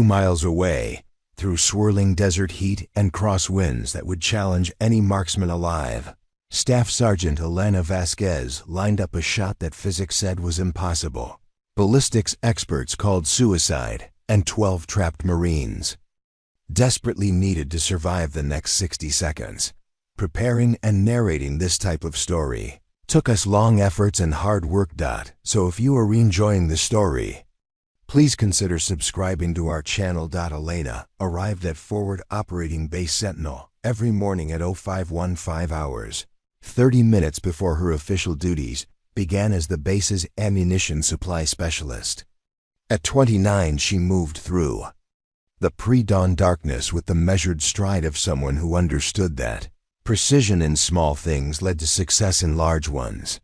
miles away, through swirling desert heat and crosswinds that would challenge any marksman alive, Staff Sergeant Elena Vasquez lined up a shot that physics said was impossible. Ballistics experts called suicide, and 12 trapped Marines desperately needed to survive the next 60 seconds. Preparing and narrating this type of story took us long efforts and hard work. So if you are enjoying the story, please consider subscribing to our channel. Elena arrived at Forward Operating Base Sentinel every morning at 0515 hours, 30 minutes before her official duties began as the base's ammunition supply specialist. At 29, she moved through the pre-dawn darkness with the measured stride of someone who understood that precision in small things led to success in large ones.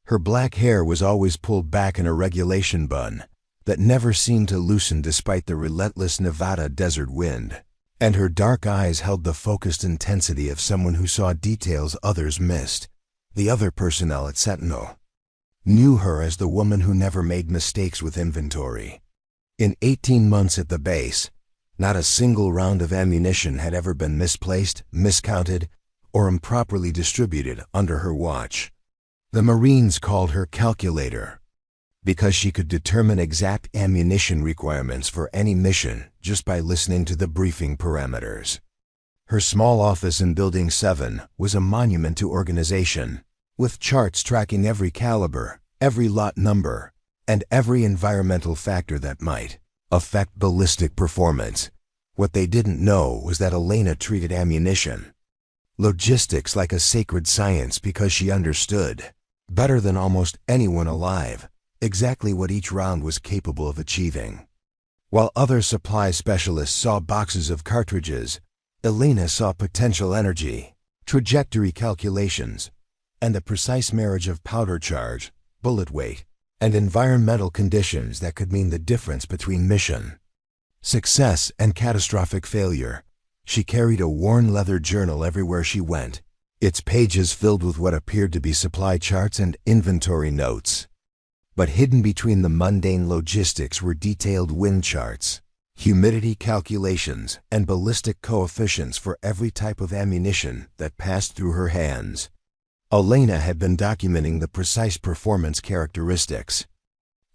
Her black hair was always pulled back in a regulation bun that never seemed to loosen despite the relentless Nevada desert wind, and her dark eyes held the focused intensity of someone who saw details others missed. The other personnel at Sentinel knew her as the woman who never made mistakes with inventory. In 18 months at the base, not a single round of ammunition had ever been misplaced, miscounted, or improperly distributed under her watch. The Marines called her Calculator because she could determine exact ammunition requirements for any mission just by listening to the briefing parameters. Her small office in Building 7 was a monument to organization, with charts tracking every caliber, every lot number, and every environmental factor that might affect ballistic performance. What they didn't know was that Elena treated ammunition logistics like a sacred science because she understood, better than almost anyone alive, exactly what each round was capable of achieving. While other supply specialists saw boxes of cartridges, Elena saw potential energy, trajectory calculations, and the precise marriage of powder charge, bullet weight, and environmental conditions that could mean the difference between mission success and catastrophic failure. She carried a worn leather journal everywhere she went, its pages filled with what appeared to be supply charts and inventory notes. But hidden between the mundane logistics were detailed wind charts, humidity calculations, and ballistic coefficients for every type of ammunition that passed through her hands. Elena had been documenting the precise performance characteristics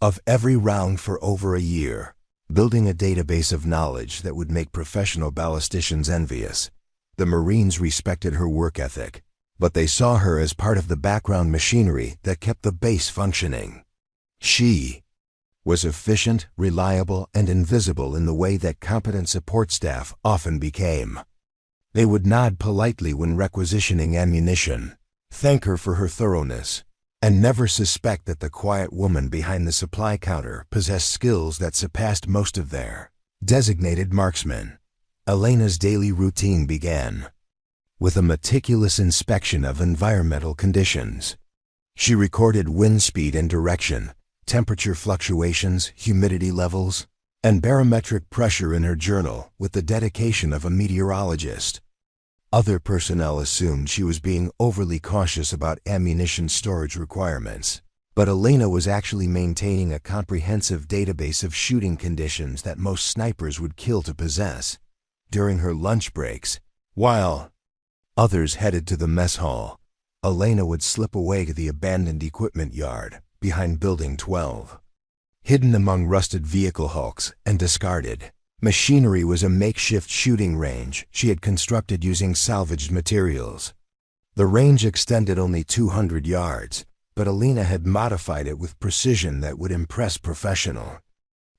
of every round for over a year, building a database of knowledge that would make professional ballisticians envious. The Marines respected her work ethic, but they saw her as part of the background machinery that kept the base functioning. She was efficient, reliable, and invisible in the way that competent support staff often became. They would nod politely when requisitioning ammunition, thank her for her thoroughness, and never suspect that the quiet woman behind the supply counter possessed skills that surpassed most of their designated marksmen. Elena's daily routine began with a meticulous inspection of environmental conditions. She recorded wind speed and direction, temperature fluctuations, humidity levels, and barometric pressure in her journal with the dedication of a meteorologist. Other personnel assumed she was being overly cautious about ammunition storage requirements, but Elena was actually maintaining a comprehensive database of shooting conditions that most snipers would kill to possess. During her lunch breaks, while others headed to the mess hall, Elena would slip away to the abandoned equipment yard behind Building 12. Hidden among rusted vehicle hulks and discarded machinery was a makeshift shooting range she had constructed using salvaged materials. The range extended only 200 yards, but Elena had modified it with precision that would impress professional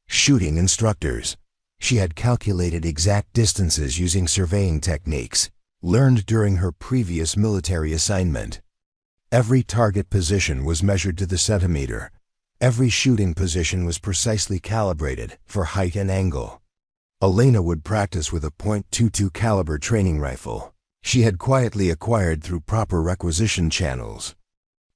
shooting instructors. She had calculated exact distances using surveying techniques learned during her previous military assignment. Every target position was measured to the centimeter. Every shooting position was precisely calibrated for height and angle. Elena would practice with a .22 caliber training rifle she had quietly acquired through proper requisition channels,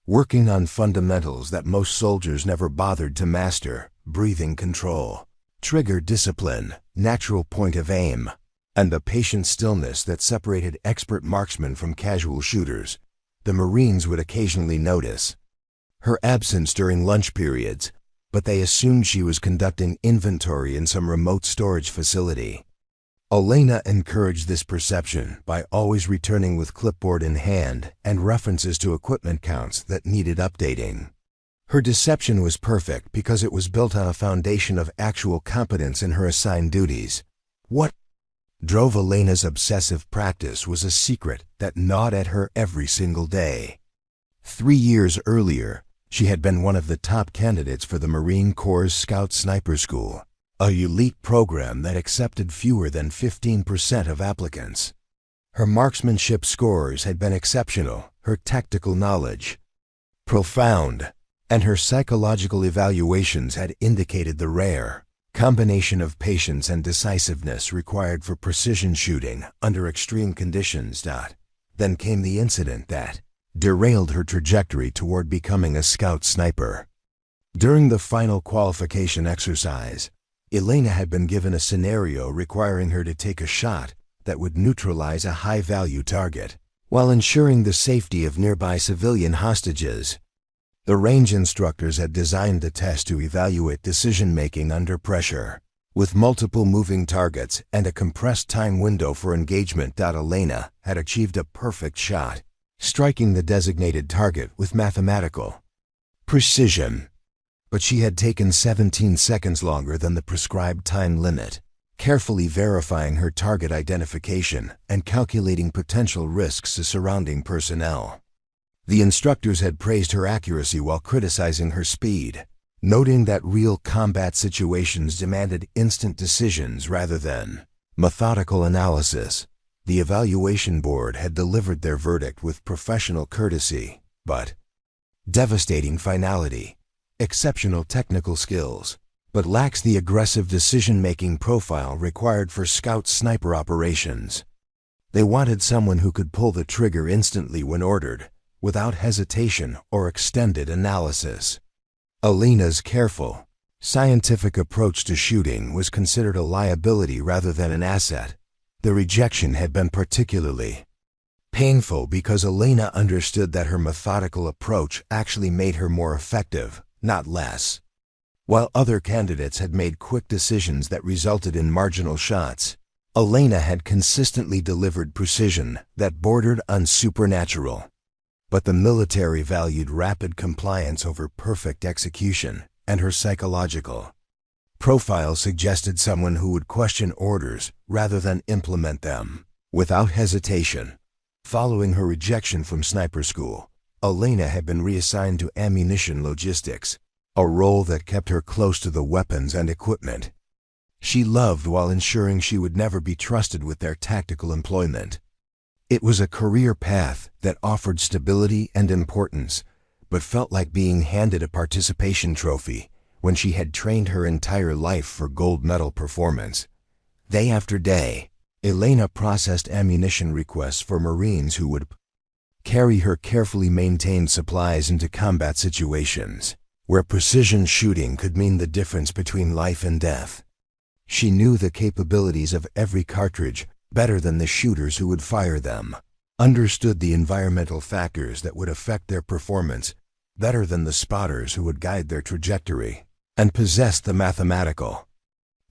working on fundamentals that most soldiers never bothered to master: breathing control, trigger discipline, natural point of aim, and the patient stillness that separated expert marksmen from casual shooters. The Marines would occasionally notice her absence during lunch periods, but they assumed she was conducting inventory in some remote storage facility. Elena encouraged this perception by always returning with clipboard in hand and references to equipment counts that needed updating. Her deception was perfect because it was built on a foundation of actual competence in her assigned duties. What drove Elena's obsessive practice was a secret that gnawed at her every single day. 3 years earlier, she had been one of the top candidates for the Marine Corps Scout Sniper School, a elite program that accepted fewer than 15% of applicants. Her marksmanship scores had been exceptional, her tactical knowledge profound, and her psychological evaluations had indicated the rare combination of patience and decisiveness required for precision shooting under extreme conditions. Then came the incident that derailed her trajectory toward becoming a scout sniper. During the final qualification exercise, Elena had been given a scenario requiring her to take a shot that would neutralize a high-value target, while ensuring the safety of nearby civilian hostages. The range instructors had designed the test to evaluate decision-making under pressure. With multiple moving targets and a compressed time window for engagement, Elena had achieved a perfect shot, striking the designated target with mathematical precision. But she had taken 17 seconds longer than the prescribed time limit, carefully verifying her target identification and calculating potential risks to surrounding personnel. The instructors had praised her accuracy while criticizing her speed, noting that real combat situations demanded instant decisions rather than methodical analysis. The evaluation board had delivered their verdict with professional courtesy, but devastating finality. Exceptional technical skills, but lacks the aggressive decision-making profile required for scout sniper operations. They wanted someone who could pull the trigger instantly when ordered, without hesitation or extended analysis. Elena's careful, scientific approach to shooting was considered a liability rather than an asset. The rejection had been particularly painful because Elena understood that her methodical approach actually made her more effective, not less. While other candidates had made quick decisions that resulted in marginal shots, Elena had consistently delivered precision that bordered on supernatural. But the military valued rapid compliance over perfect execution, and her psychological profile suggested someone who would question orders rather than implement them without hesitation. Following her rejection from sniper school, Elena had been reassigned to ammunition logistics, a role that kept her close to the weapons and equipment she loved while ensuring she would never be trusted with their tactical employment. It was a career path that offered stability and importance, but felt like being handed a participation trophy when she had trained her entire life for gold medal performance. Day after day, Elena processed ammunition requests for Marines who would carry her carefully maintained supplies into combat situations, where precision shooting could mean the difference between life and death. She knew the capabilities of every cartridge better than the shooters who would fire them, understood the environmental factors that would affect their performance better than the spotters who would guide their trajectory, and possessed the mathematical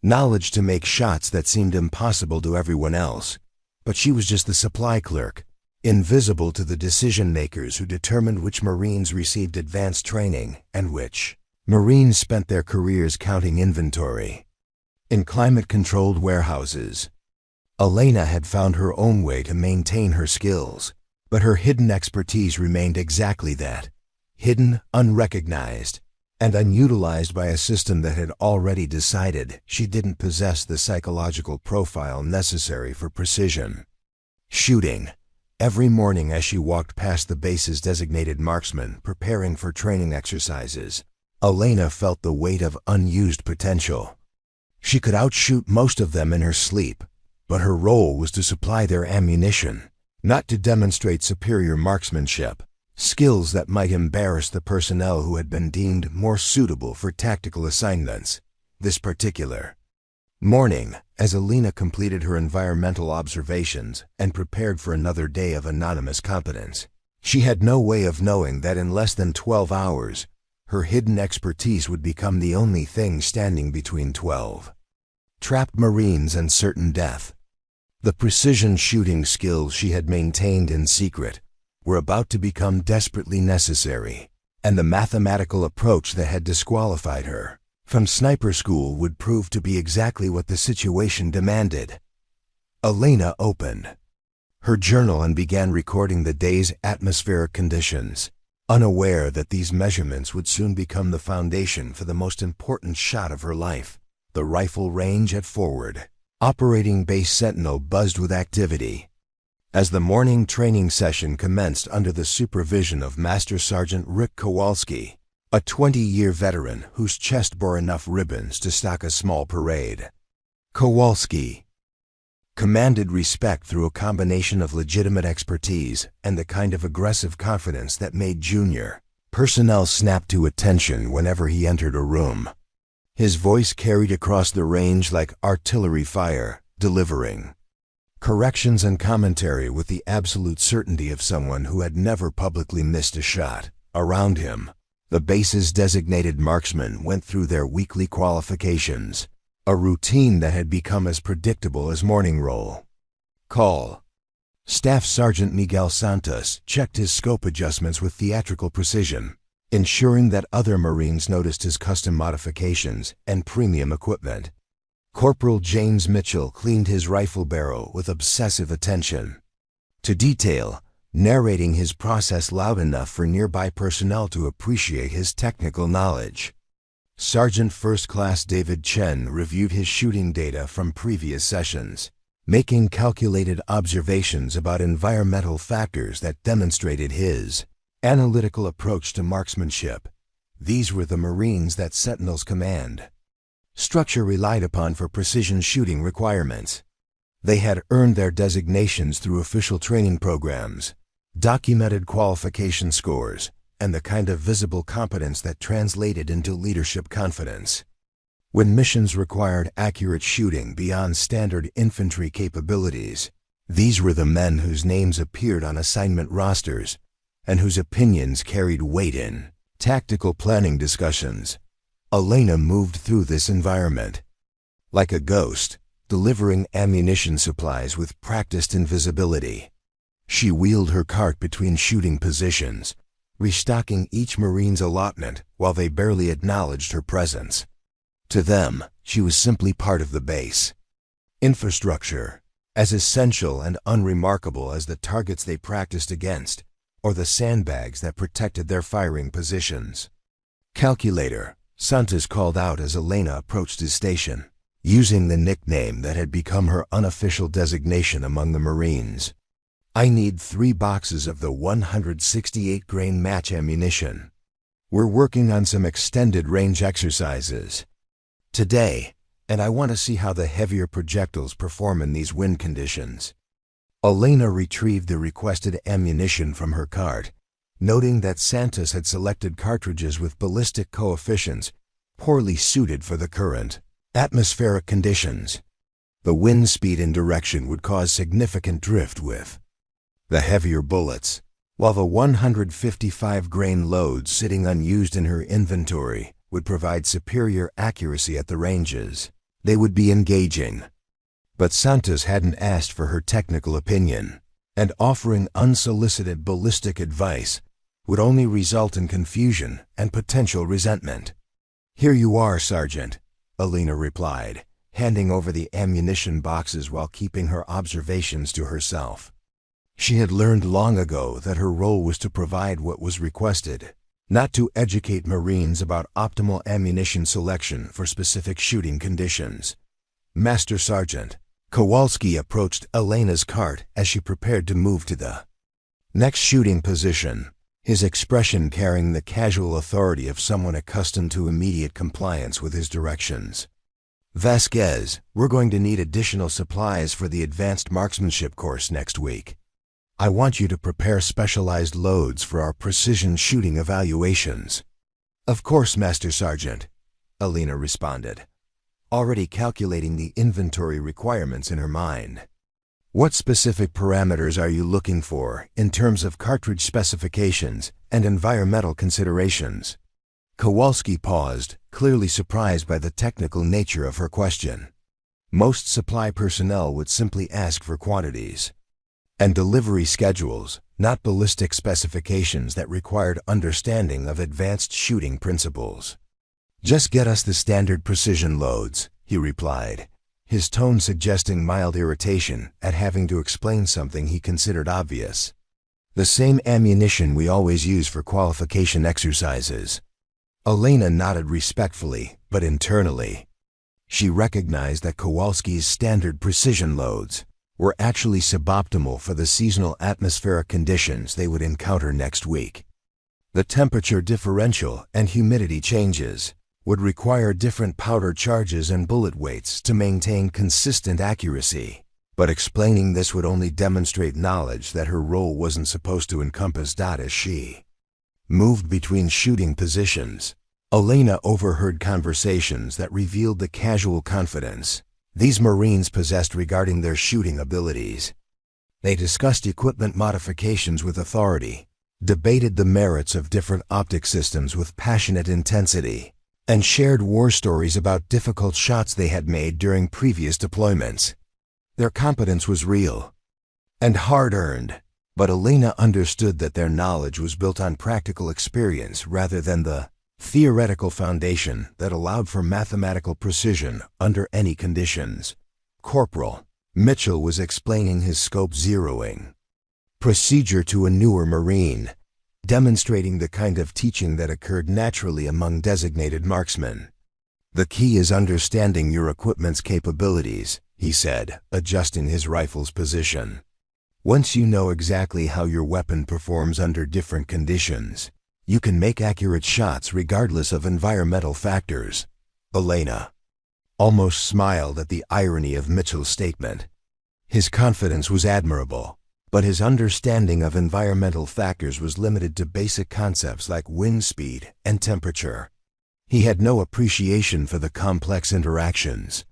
knowledge to make shots that seemed impossible to everyone else. But she was just the supply clerk, invisible to the decision-makers who determined which Marines received advanced training and which Marines spent their careers counting inventory. In climate-controlled warehouses, Elena had found her own way to maintain her skills, but her hidden expertise remained exactly that, hidden, unrecognized, and unutilized by a system that had already decided she didn't possess the psychological profile necessary for precision shooting. Every morning as she walked past the base's designated marksmen preparing for training exercises, Elena felt the weight of unused potential. She could outshoot most of them in her sleep, but her role was to supply their ammunition, not to demonstrate superior marksmanship, skills that might embarrass the personnel who had been deemed more suitable for tactical assignments. This particular morning, as Elena completed her environmental observations and prepared for another day of anonymous competence, she had no way of knowing that in less than 12 hours, her hidden expertise would become the only thing standing between 12 trapped Marines and certain death. The precision shooting skills she had maintained in secret were about to become desperately necessary, and the mathematical approach that had disqualified her from sniper school would prove to be exactly what the situation demanded. Elena opened her journal and began recording the day's atmospheric conditions, unaware that these measurements would soon become the foundation for the most important shot of her life. The rifle range at Forward Operating Base Sentinel buzzed with activity. As the morning training session commenced under the supervision of Master Sergeant Rick Kowalski, a 20-year veteran whose chest bore enough ribbons to stock a small parade. Kowalski commanded respect through a combination of legitimate expertise and the kind of aggressive confidence that made junior personnel snap to attention whenever he entered a room. His voice carried across the range like artillery fire, delivering corrections and commentary with the absolute certainty of someone who had never publicly missed a shot. Around him, the base's designated marksmen went through their weekly qualifications, a routine that had become as predictable as morning roll. Call. Staff Sergeant Miguel Santos checked his scope adjustments with theatrical precision, ensuring that other Marines noticed his custom modifications and premium equipment. Corporal James Mitchell cleaned his rifle barrel with obsessive attention to detail, narrating his process loud enough for nearby personnel to appreciate his technical knowledge. Sergeant First Class David Chen reviewed his shooting data from previous sessions, making calculated observations about environmental factors that demonstrated his analytical approach to marksmanship. These were the Marines that Sentinel's command structure relied upon for precision shooting requirements. They had earned their designations through official training programs, documented qualification scores, and the kind of visible competence that translated into leadership confidence. When missions required accurate shooting beyond standard infantry capabilities, these were the men whose names appeared on assignment rosters and whose opinions carried weight in tactical planning discussions. Elena moved through this environment like a ghost, delivering ammunition supplies with practiced invisibility. She wheeled her cart between shooting positions, restocking each Marine's allotment while they barely acknowledged her presence. To them, she was simply part of the base infrastructure, as essential and unremarkable as the targets they practiced against or the sandbags that protected their firing positions. Calculator, Santos called out as Elena approached his station, using the nickname that had become her unofficial designation among the Marines. I need 3 boxes of the 168-grain match ammunition. We're working on some extended range exercises today, and I want to see how the heavier projectiles perform in these wind conditions. Elena retrieved the requested ammunition from her cart, noting that Santos had selected cartridges with ballistic coefficients poorly suited for the current atmospheric conditions. The wind speed and direction would cause significant drift with the heavier bullets, while the 155-grain loads sitting unused in her inventory would provide superior accuracy at the ranges. They would be engaging. But Santos hadn't asked for her technical opinion, and offering unsolicited ballistic advice would only result in confusion and potential resentment. Here you are, Sergeant, Elena replied, handing over the ammunition boxes while keeping her observations to herself. She had learned long ago that her role was to provide what was requested, not to educate Marines about optimal ammunition selection for specific shooting conditions. Master Sergeant Kowalski approached Elena's cart as she prepared to move to the next shooting position, his expression carrying the casual authority of someone accustomed to immediate compliance with his directions. Vasquez, we're going to need additional supplies for the advanced marksmanship course next week. I want you to prepare specialized loads for our precision shooting evaluations. Of course, Master Sergeant, Elena responded, already calculating the inventory requirements in her mind. What specific parameters are you looking for in terms of cartridge specifications and environmental considerations? Kowalski paused, clearly surprised by the technical nature of her question. Most supply personnel would simply ask for quantities and delivery schedules, not ballistic specifications that required understanding of advanced shooting principles. "Just get us the standard precision loads," he replied, his tone suggesting mild irritation at having to explain something he considered obvious. "The same ammunition we always use for qualification exercises." Elena nodded respectfully, but internally, she recognized that Kowalski's standard precision loads were actually suboptimal for the seasonal atmospheric conditions they would encounter next week. The temperature differential and humidity changes would require different powder charges and bullet weights to maintain consistent accuracy, but explaining this would only demonstrate knowledge that her role wasn't supposed to encompass. As she moved between shooting positions, Elena overheard conversations that revealed the casual confidence these Marines possessed regarding their shooting abilities. They discussed equipment modifications with authority, debated the merits of different optic systems with passionate intensity, and shared war stories about difficult shots they had made during previous deployments. Their competence was real and hard-earned, but Elena understood that their knowledge was built on practical experience rather than the theoretical foundation that allowed for mathematical precision under any conditions. Corporal Mitchell was explaining his scope zeroing procedure to a newer Marine, demonstrating the kind of teaching that occurred naturally among designated marksmen. "The key is understanding your equipment's capabilities," he said, adjusting his rifle's position. "Once you know exactly how your weapon performs under different conditions, you can make accurate shots regardless of environmental factors." Elena almost smiled at the irony of Mitchell's statement. His confidence was admirable, but his understanding of environmental factors was limited to basic concepts like wind speed and temperature. He had no appreciation for the complex interactions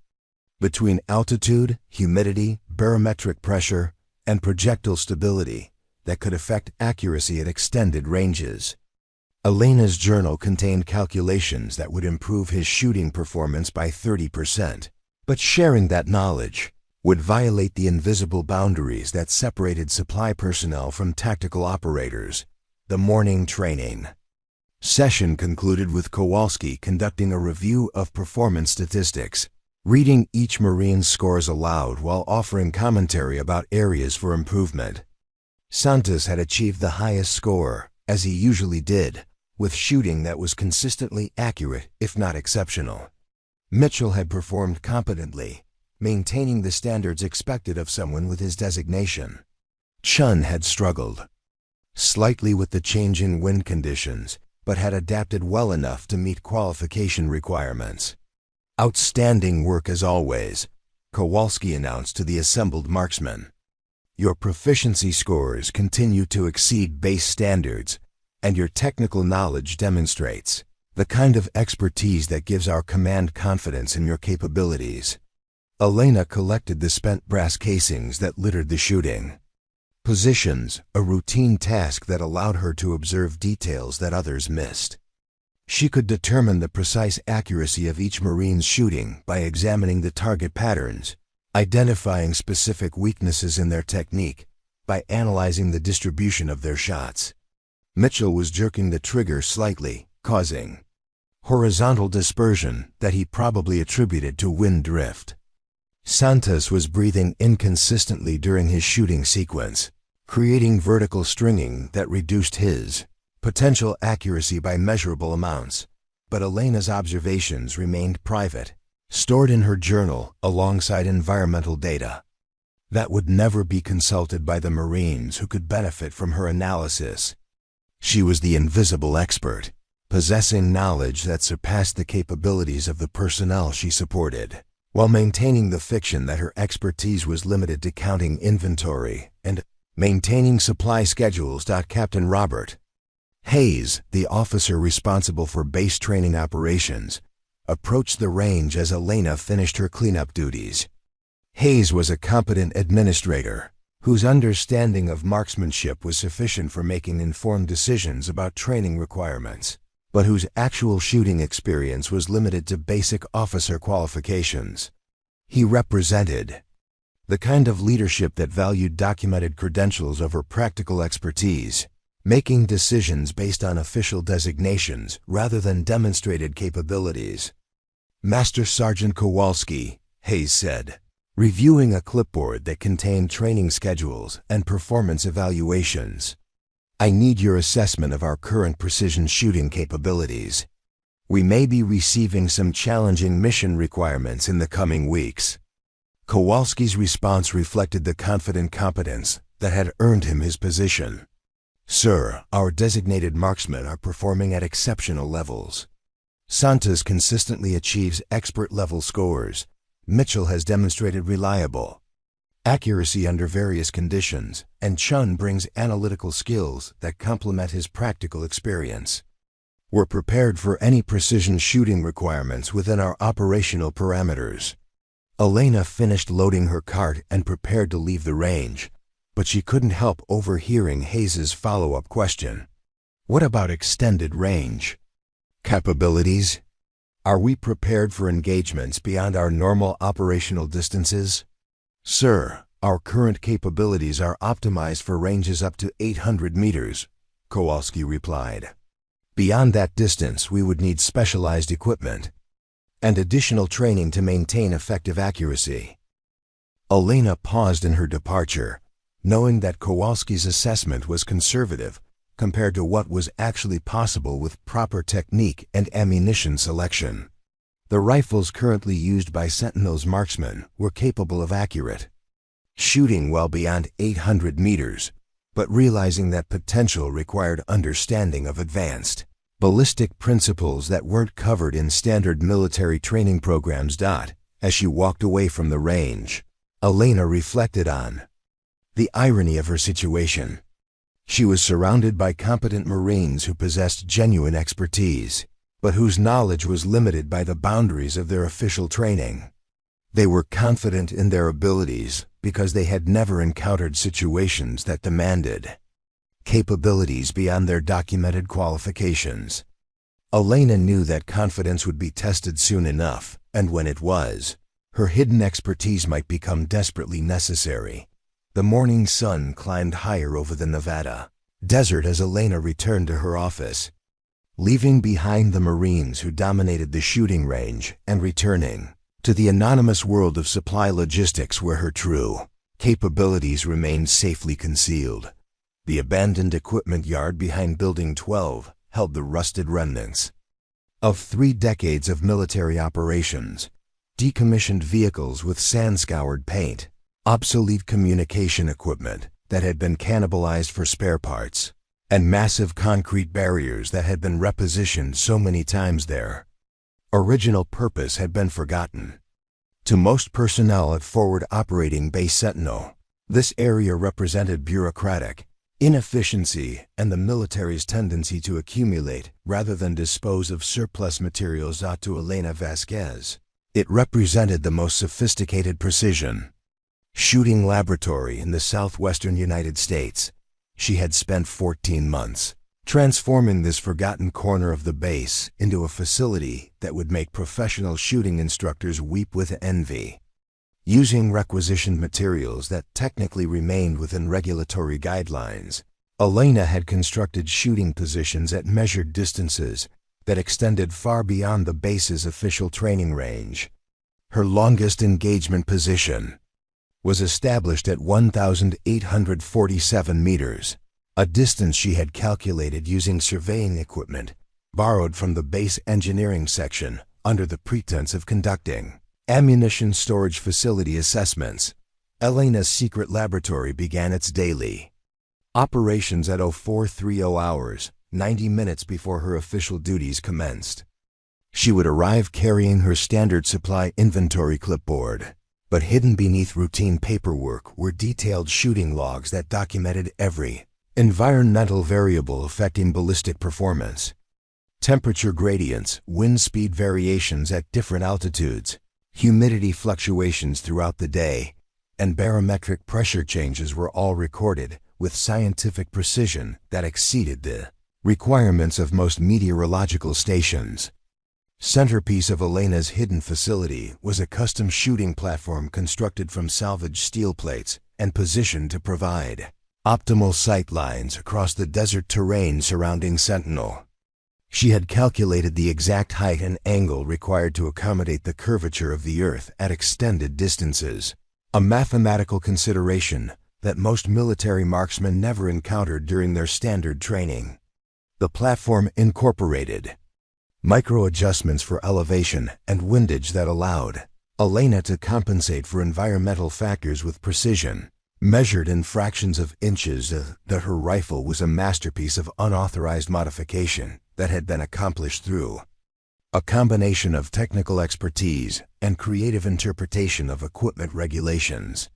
between altitude, humidity, barometric pressure, and projectile stability that could affect accuracy at extended ranges. Elena's journal contained calculations that would improve his shooting performance by 30%, but sharing that knowledge would violate the invisible boundaries that separated supply personnel from tactical operators. The morning training session concluded with Kowalski conducting a review of performance statistics, reading each Marine's scores aloud while offering commentary about areas for improvement. Santos had achieved the highest score, as he usually did, with shooting that was consistently accurate, if not exceptional. Mitchell had performed competently, maintaining the standards expected of someone with his designation. Chun had struggled slightly with the change in wind conditions, but had adapted well enough to meet qualification requirements. "Outstanding work as always," Kowalski announced to the assembled marksmen. "Your proficiency scores continue to exceed base standards, and your technical knowledge demonstrates the kind of expertise that gives our command confidence in your capabilities." Elena collected the spent brass casings that littered the shooting positions, a routine task that allowed her to observe details that others missed. She could determine the precise accuracy of each Marine's shooting by examining the target patterns, identifying specific weaknesses in their technique, by analyzing the distribution of their shots. Mitchell was jerking the trigger slightly, causing horizontal dispersion that he probably attributed to wind drift. Santos was breathing inconsistently during his shooting sequence, creating vertical stringing that reduced his potential accuracy by measurable amounts, but Elena's observations remained private, stored in her journal alongside environmental data that would never be consulted by the Marines who could benefit from her analysis. She was the invisible expert, possessing knowledge that surpassed the capabilities of the personnel she supported, while maintaining the fiction that her expertise was limited to counting inventory and maintaining supply schedules. Captain Robert Hayes, the officer responsible for base training operations, approached the range as Elena finished her cleanup duties. Hayes was a competent administrator whose understanding of marksmanship was sufficient for making informed decisions about training requirements. but whose actual shooting experience was limited to basic officer qualifications. He represented the kind of leadership that valued documented credentials over practical expertise, making decisions based on official designations rather than demonstrated capabilities. "Master Sergeant Kowalski," Hayes said, reviewing a clipboard that contained training schedules and performance evaluations. "I need your assessment of our current precision shooting capabilities. We may be receiving some challenging mission requirements in the coming weeks." Kowalski's response reflected the confident competence that had earned him his position. "Sir, our designated marksmen are performing at exceptional levels. Santos consistently achieves expert-level scores. Mitchell has demonstrated reliable accuracy under various conditions, and Chun brings analytical skills that complement his practical experience. We're prepared for any precision shooting requirements within our operational parameters." Elena finished loading her cart and prepared to leave the range, but she couldn't help overhearing Hayes's follow-up question. "What about extended range capabilities? Are we prepared for engagements beyond our normal operational distances?" "Sir, our current capabilities are optimized for ranges up to 800 meters, Kowalski replied. "Beyond that distance, we would need specialized equipment and additional training to maintain effective accuracy." Elena paused in her departure, knowing that Kowalski's assessment was conservative compared to what was actually possible with proper technique and ammunition selection. The rifles currently used by Sentinel's marksmen were capable of accurate shooting well beyond 800 meters, but realizing that potential required understanding of advanced ballistic principles that weren't covered in standard military training programs. As she walked away from the range, Elena reflected on the irony of her situation. She was surrounded by competent Marines who possessed genuine expertise, but whose knowledge was limited by the boundaries of their official training. They were confident in their abilities because they had never encountered situations that demanded capabilities beyond their documented qualifications. Elena knew that confidence would be tested soon enough, and when it was, her hidden expertise might become desperately necessary. The morning sun climbed higher over the Nevada desert as Elena returned to her office, leaving behind the Marines who dominated the shooting range and returning to the anonymous world of supply logistics where her true capabilities remained safely concealed. The abandoned equipment yard behind Building 12 held the rusted remnants of 3 decades of military operations, decommissioned vehicles with sand-scoured paint, obsolete communication equipment that had been cannibalized for spare parts, and massive concrete barriers that had been repositioned so many times their original purpose had been forgotten. To most personnel at Forward Operating Base Sentinel, this area represented bureaucratic inefficiency and the military's tendency to accumulate rather than dispose of surplus materials. To Elena Vasquez, it represented the most sophisticated precision shooting laboratory in the southwestern United States. She had spent 14 months transforming this forgotten corner of the base into a facility that would make professional shooting instructors weep with envy. Using requisitioned materials that technically remained within regulatory guidelines, Elena had constructed shooting positions at measured distances that extended far beyond the base's official training range. Her longest engagement position was established at 1,847 meters, a distance she had calculated using surveying equipment borrowed from the base engineering section under the pretense of conducting ammunition storage facility assessments. Elena's secret laboratory began its daily operations at 0430 hours, 90 minutes before her official duties commenced. She would arrive carrying her standard supply inventory clipboard, but hidden beneath routine paperwork were detailed shooting logs that documented every environmental variable affecting ballistic performance. Temperature gradients, wind speed variations at different altitudes, humidity fluctuations throughout the day, and barometric pressure changes were all recorded with scientific precision that exceeded the Requirements of most meteorological stations. Centerpiece of Elena's hidden facility was a custom shooting platform constructed from salvaged steel plates and positioned to provide optimal sight lines across the desert terrain surrounding Sentinel. She had calculated the exact height and angle required to accommodate the curvature of the Earth at extended distances, a mathematical consideration that most military marksmen never encountered during their standard training. The platform incorporated micro-adjustments for elevation and windage that allowed Elena to compensate for environmental factors with precision, measured in fractions of inches. That her rifle was a masterpiece of unauthorized modification that had been accomplished through a combination of technical expertise and creative interpretation of equipment regulations.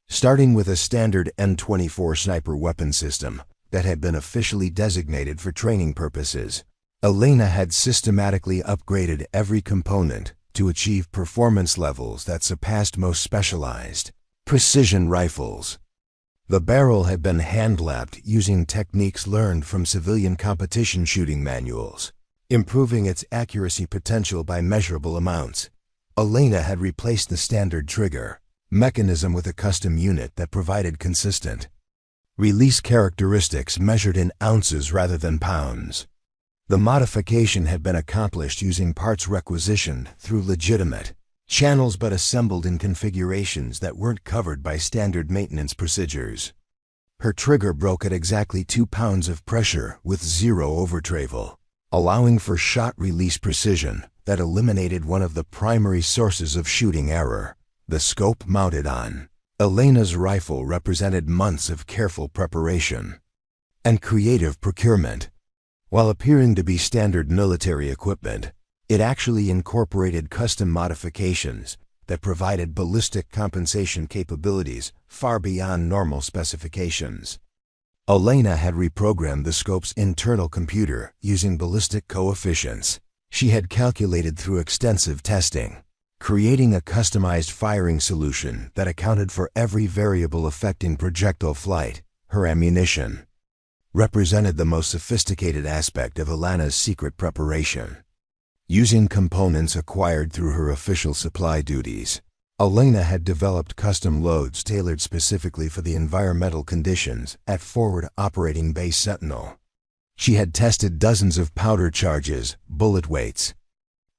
Starting with a standard N24 sniper weapon system that had been officially designated for training purposes, Elena had systematically upgraded every component to achieve performance levels that surpassed most specialized precision rifles. The barrel had been hand-lapped using techniques learned from civilian competition shooting manuals, improving its accuracy potential by measurable amounts. Elena had replaced the standard trigger mechanism with a custom unit that provided consistent release characteristics measured in ounces rather than pounds. The modification had been accomplished using parts requisitioned through legitimate channels but assembled in configurations that weren't covered by standard maintenance procedures. Her trigger broke at exactly 2 pounds of pressure with zero overtravel, allowing for shot release precision that eliminated one of the primary sources of shooting error. The scope mounted on Elena's rifle represented months of careful preparation and creative procurement. While appearing to be standard military equipment, it actually incorporated custom modifications that provided ballistic compensation capabilities far beyond normal specifications. Elena had reprogrammed the scope's internal computer using ballistic coefficients she had calculated through extensive testing, creating a customized firing solution that accounted for every variable affecting projectile flight. Her ammunition represented the most sophisticated aspect of Elena's secret preparation. Using components acquired through her official supply duties, Elena had developed custom loads tailored specifically for the environmental conditions at Forward Operating Base Sentinel. She had tested dozens of powder charges, bullet weights,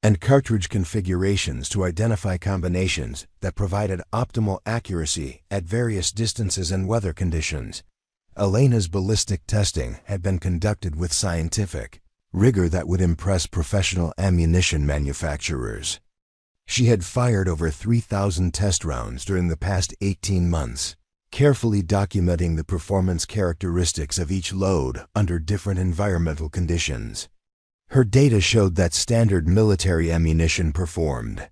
and cartridge configurations to identify combinations that provided optimal accuracy at various distances and weather conditions. Elena's ballistic testing had been conducted with scientific rigor that would impress professional ammunition manufacturers. She had fired over 3,000 test rounds during the past 18 months, carefully documenting the performance characteristics of each load under different environmental conditions. Her data showed that standard military ammunition performed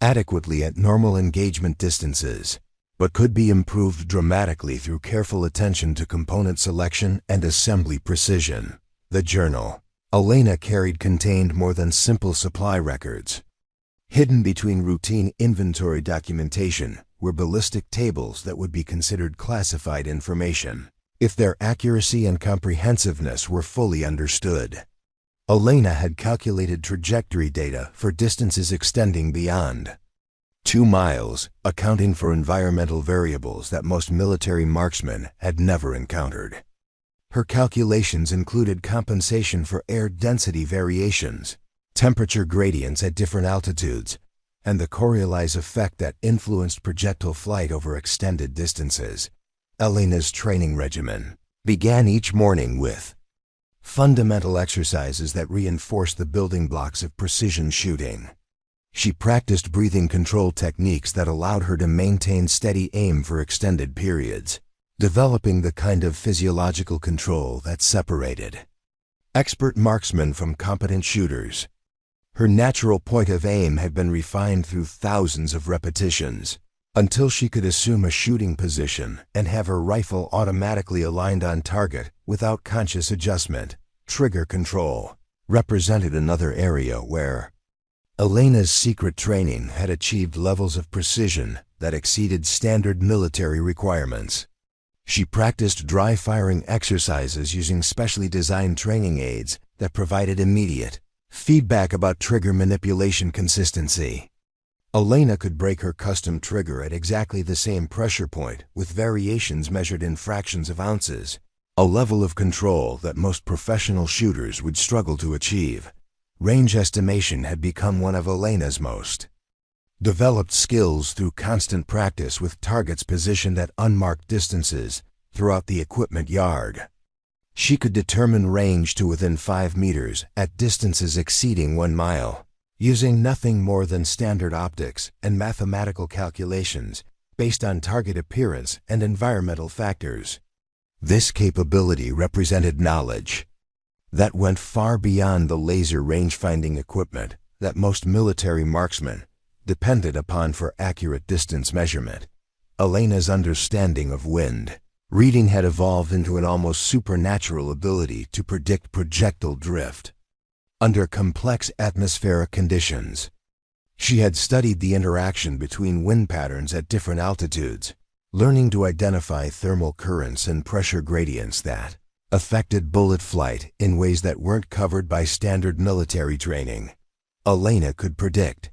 adequately at normal engagement distances, but could be improved dramatically through careful attention to component selection and assembly precision. The journal Elena carried contained more than simple supply records. Hidden between routine inventory documentation were ballistic tables that would be considered classified information if their accuracy and comprehensiveness were fully understood. Elena had calculated trajectory data for distances extending beyond 2 miles, accounting for environmental variables that most military marksmen had never encountered. Her calculations included compensation for air density variations, temperature gradients at different altitudes, and the Coriolis effect that influenced projectile flight over extended distances. Elena's training regimen began each morning with fundamental exercises that reinforced the building blocks of precision shooting. She practiced breathing control techniques that allowed her to maintain steady aim for extended periods, developing the kind of physiological control that separated expert marksmen from competent shooters. Her natural point of aim had been refined through thousands of repetitions, until she could assume a shooting position and have her rifle automatically aligned on target without conscious adjustment. Trigger control represented another area where Elena's secret training had achieved levels of precision that exceeded standard military requirements. She practiced dry firing exercises using specially designed training aids that provided immediate feedback about trigger manipulation consistency. Elena could break her custom trigger at exactly the same pressure point with variations measured in fractions of ounces, a level of control that most professional shooters would struggle to achieve. Range estimation had become one of Elena's most developed skills through constant practice with targets positioned at unmarked distances throughout the equipment yard. She could determine range to within 5 meters at distances exceeding 1 mile, using nothing more than standard optics and mathematical calculations based on target appearance and environmental factors. This capability represented knowledge that went far beyond the laser range-finding equipment that most military marksmen depended upon for accurate distance measurement. Elena's understanding of wind reading had evolved into an almost supernatural ability to predict projectile drift under complex atmospheric conditions. She had studied the interaction between wind patterns at different altitudes, learning to identify thermal currents and pressure gradients that affected bullet flight in ways that weren't covered by standard military training. Elena could predict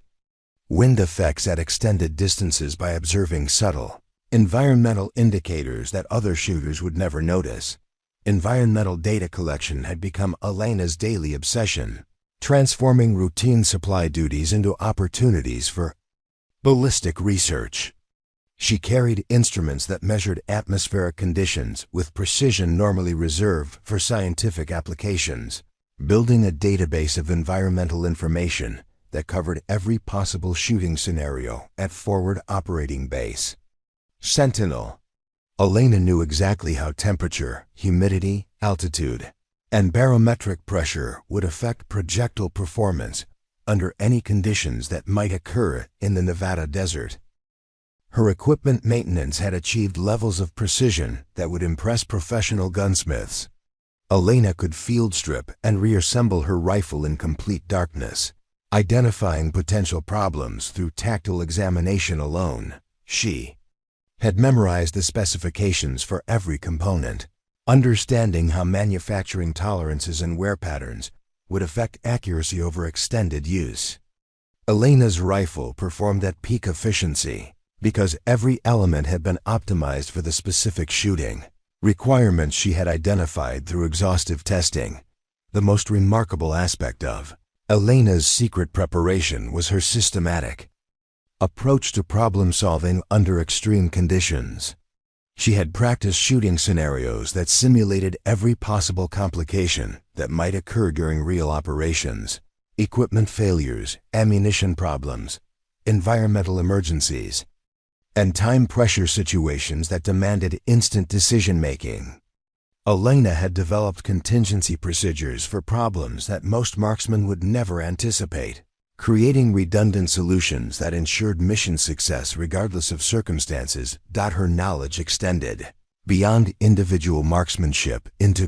wind effects at extended distances by observing subtle environmental indicators that other shooters would never notice. Environmental data collection had become Elena's daily obsession, transforming routine supply duties into opportunities for ballistic research. She carried instruments that measured atmospheric conditions with precision normally reserved for scientific applications, building a database of environmental information that covered every possible shooting scenario at Forward Operating Base Sentinel. Elena knew exactly how temperature, humidity, altitude, and barometric pressure would affect projectile performance under any conditions that might occur in the Nevada desert. Her equipment maintenance had achieved levels of precision that would impress professional gunsmiths. Elena could field strip and reassemble her rifle in complete darkness, identifying potential problems through tactile examination alone. She had memorized the specifications for every component, understanding how manufacturing tolerances and wear patterns would affect accuracy over extended use. Elena's rifle performed at peak efficiency because every element had been optimized for the specific shooting requirements she had identified through exhaustive testing. The most remarkable aspect of Elena's secret preparation was her systematic approach to problem-solving under extreme conditions. She had practiced shooting scenarios that simulated every possible complication that might occur during real operations: equipment failures, ammunition problems, environmental emergencies, and time-pressure situations that demanded instant decision-making. Elena had developed contingency procedures for problems that most marksmen would never anticipate, creating redundant solutions that ensured mission success regardless of circumstances. Her knowledge extended beyond individual marksmanship into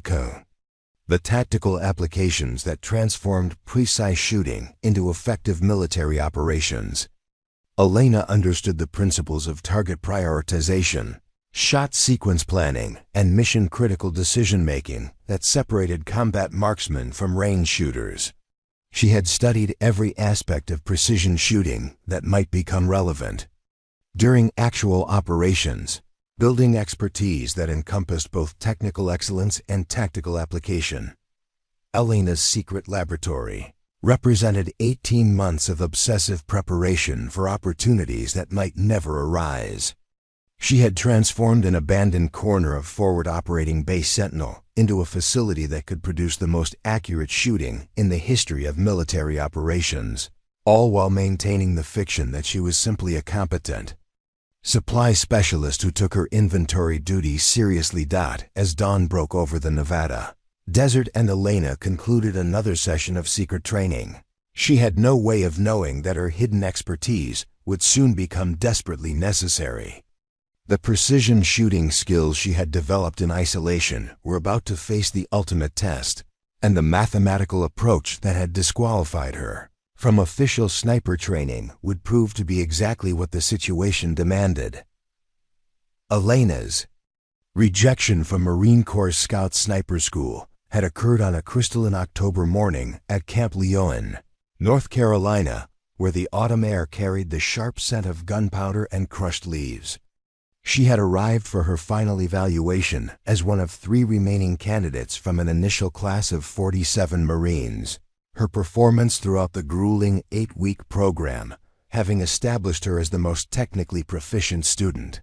the tactical applications that transformed precise shooting into effective military operations. Elena understood the principles of target prioritization, shot sequence planning, and mission-critical decision-making that separated combat marksmen from range shooters. She had studied every aspect of precision shooting that might become relevant during actual operations, building expertise that encompassed both technical excellence and tactical application. Elena's secret laboratory represented 18 months of obsessive preparation for opportunities that might never arise. She had transformed an abandoned corner of Forward Operating Base Sentinel into a facility that could produce the most accurate shooting in the history of military operations, all while maintaining the fiction that she was simply a competent supply specialist who took her inventory duties seriously. As dawn broke over the Nevada desert and Elena concluded another session of secret training, she had no way of knowing that her hidden expertise would soon become desperately necessary. The precision shooting skills she had developed in isolation were about to face the ultimate test, and the mathematical approach that had disqualified her from official sniper training would prove to be exactly what the situation demanded. Elena's Rejection from Marine Corps Scout Sniper School had occurred on a crystalline October morning at Camp Lejeune, North Carolina, where the autumn air carried the sharp scent of gunpowder and crushed leaves. She had arrived for her final evaluation as one of 3 remaining candidates from an initial class of 47 Marines. Her performance throughout the grueling 8-week program having established her as the most technically proficient student.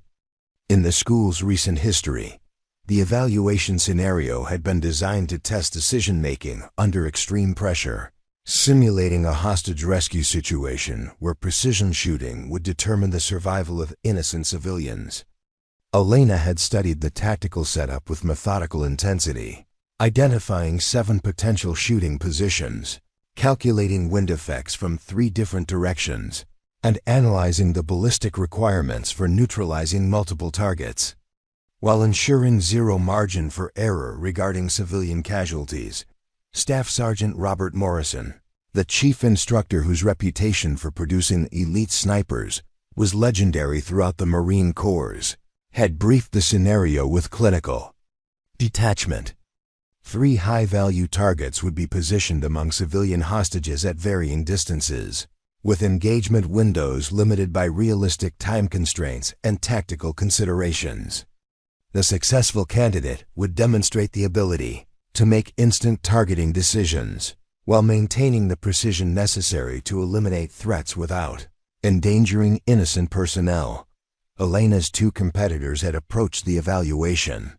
In the school's recent history, the evaluation scenario had been designed to test decision-making under extreme pressure, simulating a hostage rescue situation where precision shooting would determine the survival of innocent civilians. Elena had studied the tactical setup with methodical intensity, identifying 7 potential shooting positions, calculating wind effects from 3 different directions, and analyzing the ballistic requirements for neutralizing multiple targets. While ensuring zero margin for error regarding civilian casualties, Staff Sergeant Robert Morrison, the chief instructor whose reputation for producing elite snipers was legendary throughout the Marine Corps, had briefed the scenario with clinical detachment. 3 high-value targets would be positioned among civilian hostages at varying distances, with engagement windows limited by realistic time constraints and tactical considerations. The successful candidate would demonstrate the ability to make instant targeting decisions while maintaining the precision necessary to eliminate threats without endangering innocent personnel. Elena's 2 competitors had approached the evaluation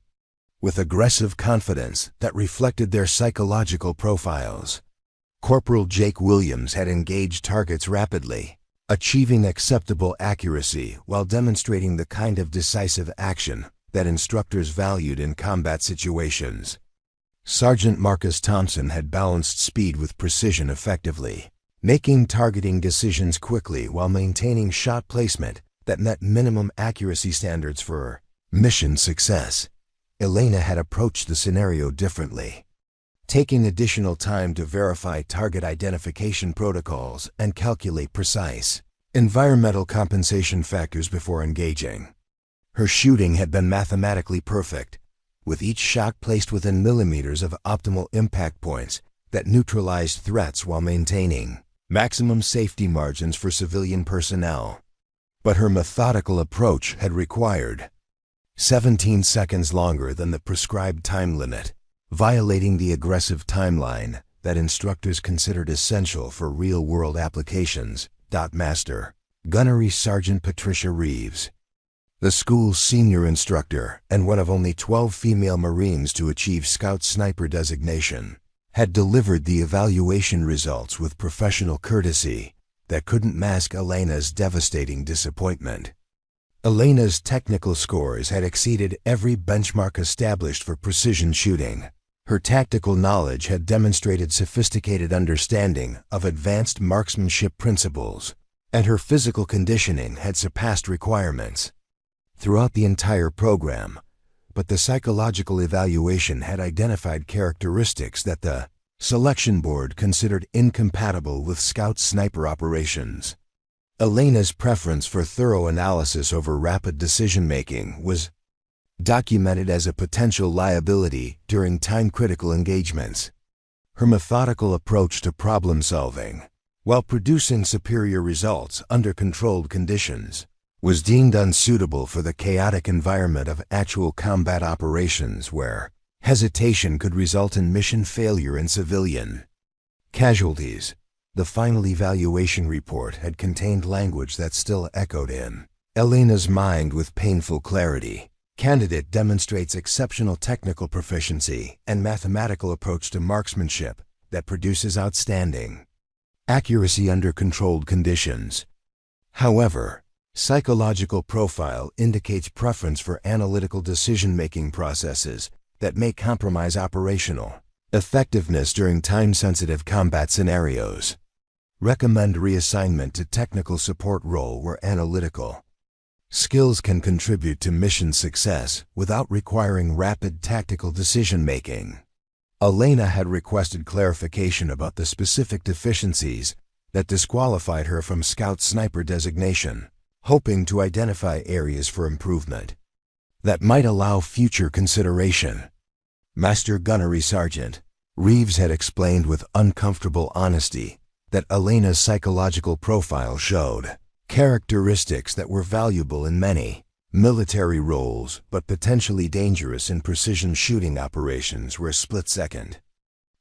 with aggressive confidence that reflected their psychological profiles. Corporal Jake Williams had engaged targets rapidly, achieving acceptable accuracy while demonstrating the kind of decisive action that instructors valued in combat situations. Sergeant Marcus Thompson had balanced speed with precision effectively, making targeting decisions quickly while maintaining shot placement that met minimum accuracy standards for mission success. Elena had approached the scenario differently, taking additional time to verify target identification protocols and calculate precise environmental compensation factors before engaging. Her shooting had been mathematically perfect, with each shot placed within millimeters of optimal impact points that neutralized threats while maintaining maximum safety margins for civilian personnel. But her methodical approach had required 17 seconds longer than the prescribed time limit, violating the aggressive timeline that instructors considered essential for real-world applications. Master Gunnery Sergeant Patricia Reeves, the school's senior instructor and one of only 12 female Marines to achieve Scout Sniper designation, had delivered the evaluation results with professional courtesy that couldn't mask Elena's devastating disappointment. Elena's technical scores had exceeded every benchmark established for precision shooting. Her tactical knowledge had demonstrated sophisticated understanding of advanced marksmanship principles, and her physical conditioning had surpassed requirements throughout the entire program. But the psychological evaluation had identified characteristics that the selection board considered incompatible with Scout Sniper operations. Elena's preference for thorough analysis over rapid decision-making was documented as a potential liability during time-critical engagements. Her methodical approach to problem-solving, while producing superior results under controlled conditions, was deemed unsuitable for the chaotic environment of actual combat operations where hesitation could result in mission failure and civilian casualties. The final evaluation report had contained language that still echoed in Elena's mind with painful clarity. Candidate demonstrates exceptional technical proficiency and mathematical approach to marksmanship that produces outstanding accuracy under controlled conditions. However, psychological profile indicates preference for analytical decision-making processes that may compromise operational effectiveness during time-sensitive combat scenarios. Recommend reassignment to technical support role where analytical skills can contribute to mission success without requiring rapid tactical decision-making. Elena had requested clarification about the specific deficiencies that disqualified her from Scout Sniper designation, hoping to identify areas for improvement. that might allow future consideration. Master Gunnery Sergeant Reeves had explained with uncomfortable honesty that Elena's psychological profile showed characteristics that were valuable in many military roles but potentially dangerous in precision shooting operations where split-second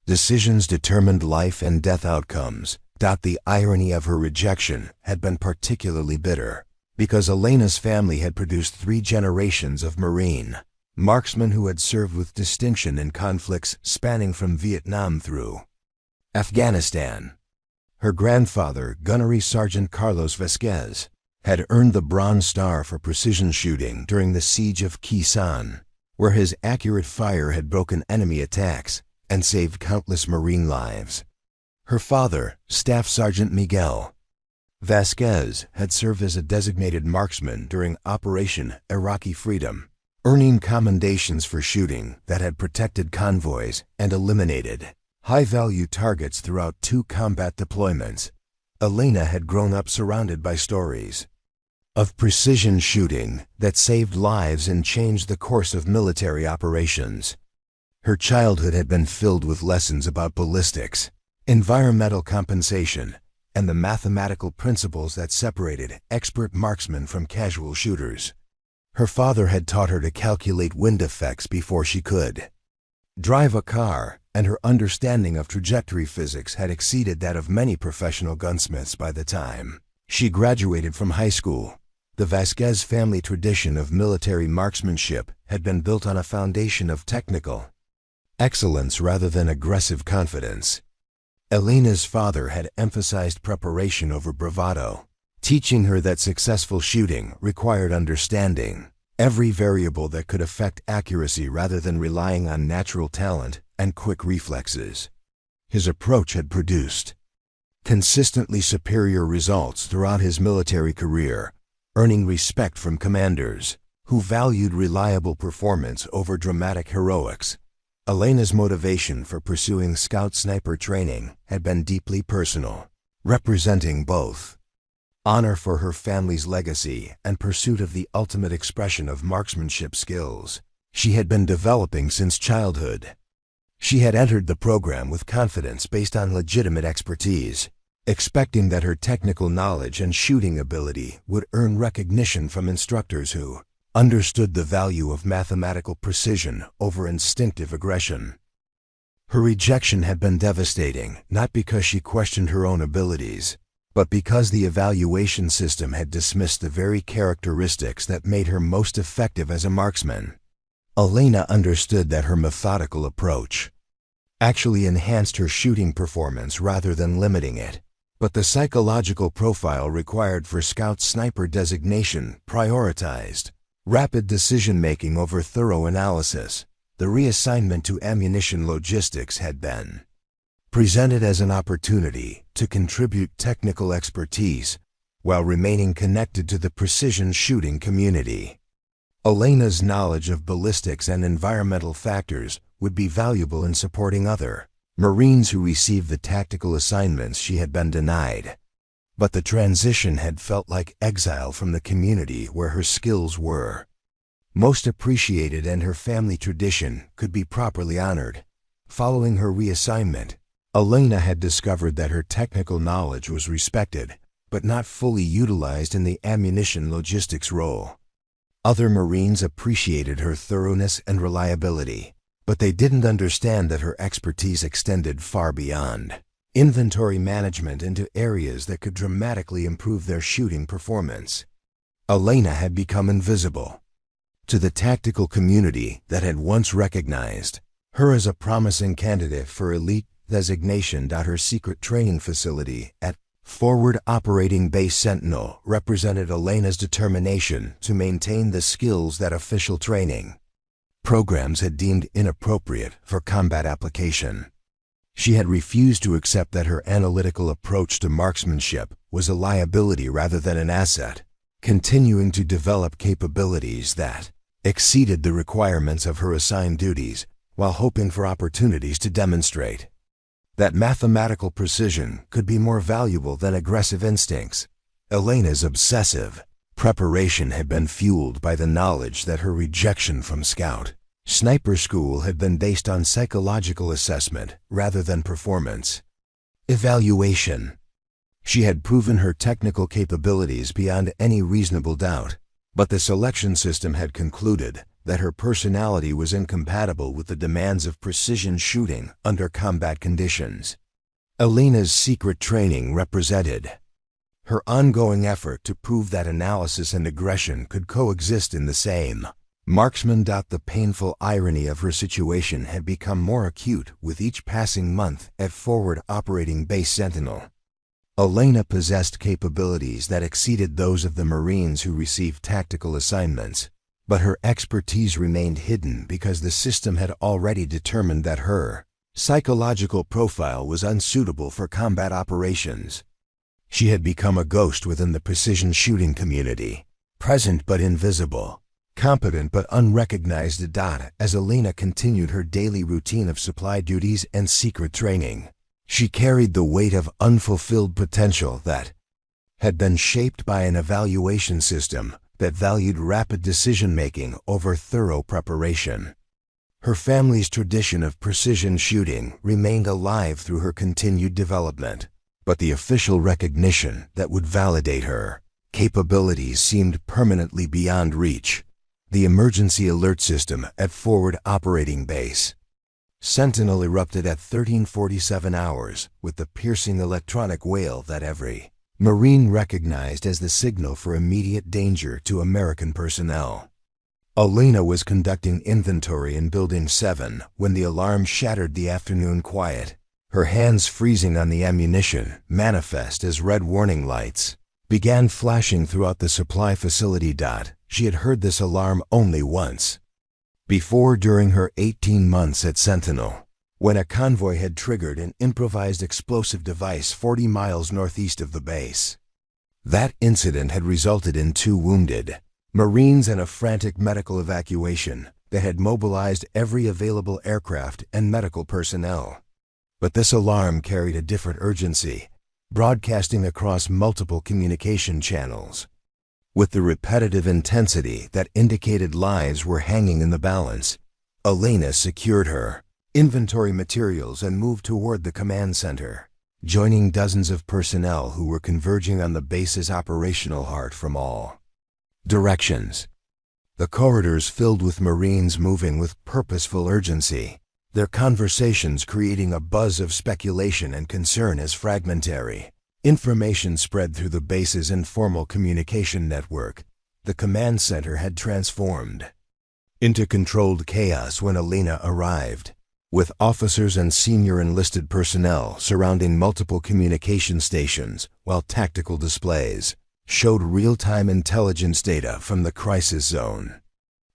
decisions determined life and death outcomes. The irony of her rejection had been particularly bitter, because Elena's family had produced 3 generations of Marine marksmen who had served with distinction in conflicts spanning from Vietnam through Afghanistan. Her grandfather, Gunnery Sergeant Carlos Vasquez, had earned the Bronze Star for precision shooting during the Siege of Khe Sanh, where his accurate fire had broken enemy attacks and saved countless Marine lives. Her father, Staff Sergeant Miguel Vasquez, had served as a designated marksman during Operation Iraqi Freedom, earning commendations for shooting that had protected convoys and eliminated high-value targets throughout 2 combat deployments. Elena had grown up surrounded by stories of precision shooting that saved lives and changed the course of military operations. Her childhood had been filled with lessons about ballistics, environmental compensation, and the mathematical principles that separated expert marksmen from casual shooters. Her father had taught her to calculate wind effects before she could drive a car, and her understanding of trajectory physics had exceeded that of many professional gunsmiths by the time she graduated from high school. The Vasquez family tradition of military marksmanship had been built on a foundation of technical excellence rather than aggressive confidence. Elena's father had emphasized preparation over bravado, teaching her that successful shooting required understanding every variable that could affect accuracy rather than relying on natural talent and quick reflexes. His approach had produced consistently superior results throughout his military career, earning respect from commanders who valued reliable performance over dramatic heroics. Elena's motivation for pursuing scout sniper training had been deeply personal, representing both honor for her family's legacy and pursuit of the ultimate expression of marksmanship skills she had been developing since childhood. She had entered the program with confidence based on legitimate expertise, expecting that her technical knowledge and shooting ability would earn recognition from instructors who understood the value of mathematical precision over instinctive aggression. Her rejection had been devastating, not because she questioned her own abilities, but because the evaluation system had dismissed the very characteristics that made her most effective as a marksman. Elena understood that her methodical approach actually enhanced her shooting performance rather than limiting it, but the psychological profile required for scout sniper designation prioritized rapid decision-making over thorough analysis. The reassignment to ammunition logistics had been presented as an opportunity to contribute technical expertise while remaining connected to the precision shooting community. Elena's knowledge of ballistics and environmental factors would be valuable in supporting other Marines who received the tactical assignments she had been denied. But the transition had felt like exile from the community where her skills were most appreciated and her family tradition could be properly honored. Following her reassignment, Elena had discovered that her technical knowledge was respected, but not fully utilized in the ammunition logistics role. Other Marines appreciated her thoroughness and reliability, but they didn't understand that her expertise extended far beyond inventory management into areas that could dramatically improve their shooting performance. Elena had become invisible to the tactical community that had once recognized her as a promising candidate for elite designation. Her secret training facility at Forward Operating Base Sentinel represented Elena's determination to maintain the skills that official training programs had deemed inappropriate for combat application. She had refused to accept that her analytical approach to marksmanship was a liability rather than an asset, continuing to develop capabilities that exceeded the requirements of her assigned duties while hoping for opportunities to demonstrate that mathematical precision could be more valuable than aggressive instincts. Elena's obsessive Preparation had been fueled by the knowledge that her rejection from Scout Sniper School had been based on psychological assessment rather than performance evaluation. She had proven her technical capabilities beyond any reasonable doubt, but the selection system had concluded that her personality was incompatible with the demands of precision shooting under combat conditions. Elena's secret training represented her ongoing effort to prove that analysis and aggression could coexist in the same marksman. The painful irony of her situation had become more acute with each passing month at Forward Operating Base Sentinel. Elena possessed capabilities that exceeded those of the Marines who received tactical assignments, but her expertise remained hidden because the system had already determined that her psychological profile was unsuitable for combat operations. She had become a ghost within the precision shooting community, present but invisible, competent but unrecognized. As Elena continued her daily routine of supply duties and secret training, she carried the weight of unfulfilled potential that had been shaped by an evaluation system that valued rapid decision-making over thorough preparation. Her family's tradition of precision shooting remained alive through her continued development, but the official recognition that would validate her capabilities seemed permanently beyond reach. The emergency alert system at Forward Operating Base Sentinel erupted at 13:47 hours with the piercing electronic wail that every Marine recognized as the signal for immediate danger to American personnel. Elena was conducting inventory in Building 7 when the alarm shattered the afternoon quiet. Her hands freezing on the ammunition, manifest as red warning lights, began flashing throughout the supply facility. She had heard this alarm only once before during her 18 months at Sentinel, when a convoy had triggered an improvised explosive device 40 miles northeast of the base. That incident had resulted in 2 wounded Marines and a frantic medical evacuation that had mobilized every available aircraft and medical personnel. But this alarm carried a different urgency, broadcasting across multiple communication channels. With the repetitive intensity that indicated lives were hanging in the balance, Elena secured her inventory materials and moved toward the command center, joining dozens of personnel who were converging on the base's operational heart from all directions. The corridors filled with Marines moving with purposeful urgency, their conversations creating a buzz of speculation and concern as fragmentary information spread through the base's informal communication network. The command center had transformed into controlled chaos when Elena arrived, with officers and senior enlisted personnel surrounding multiple communication stations while tactical displays showed real-time intelligence data from the crisis zone.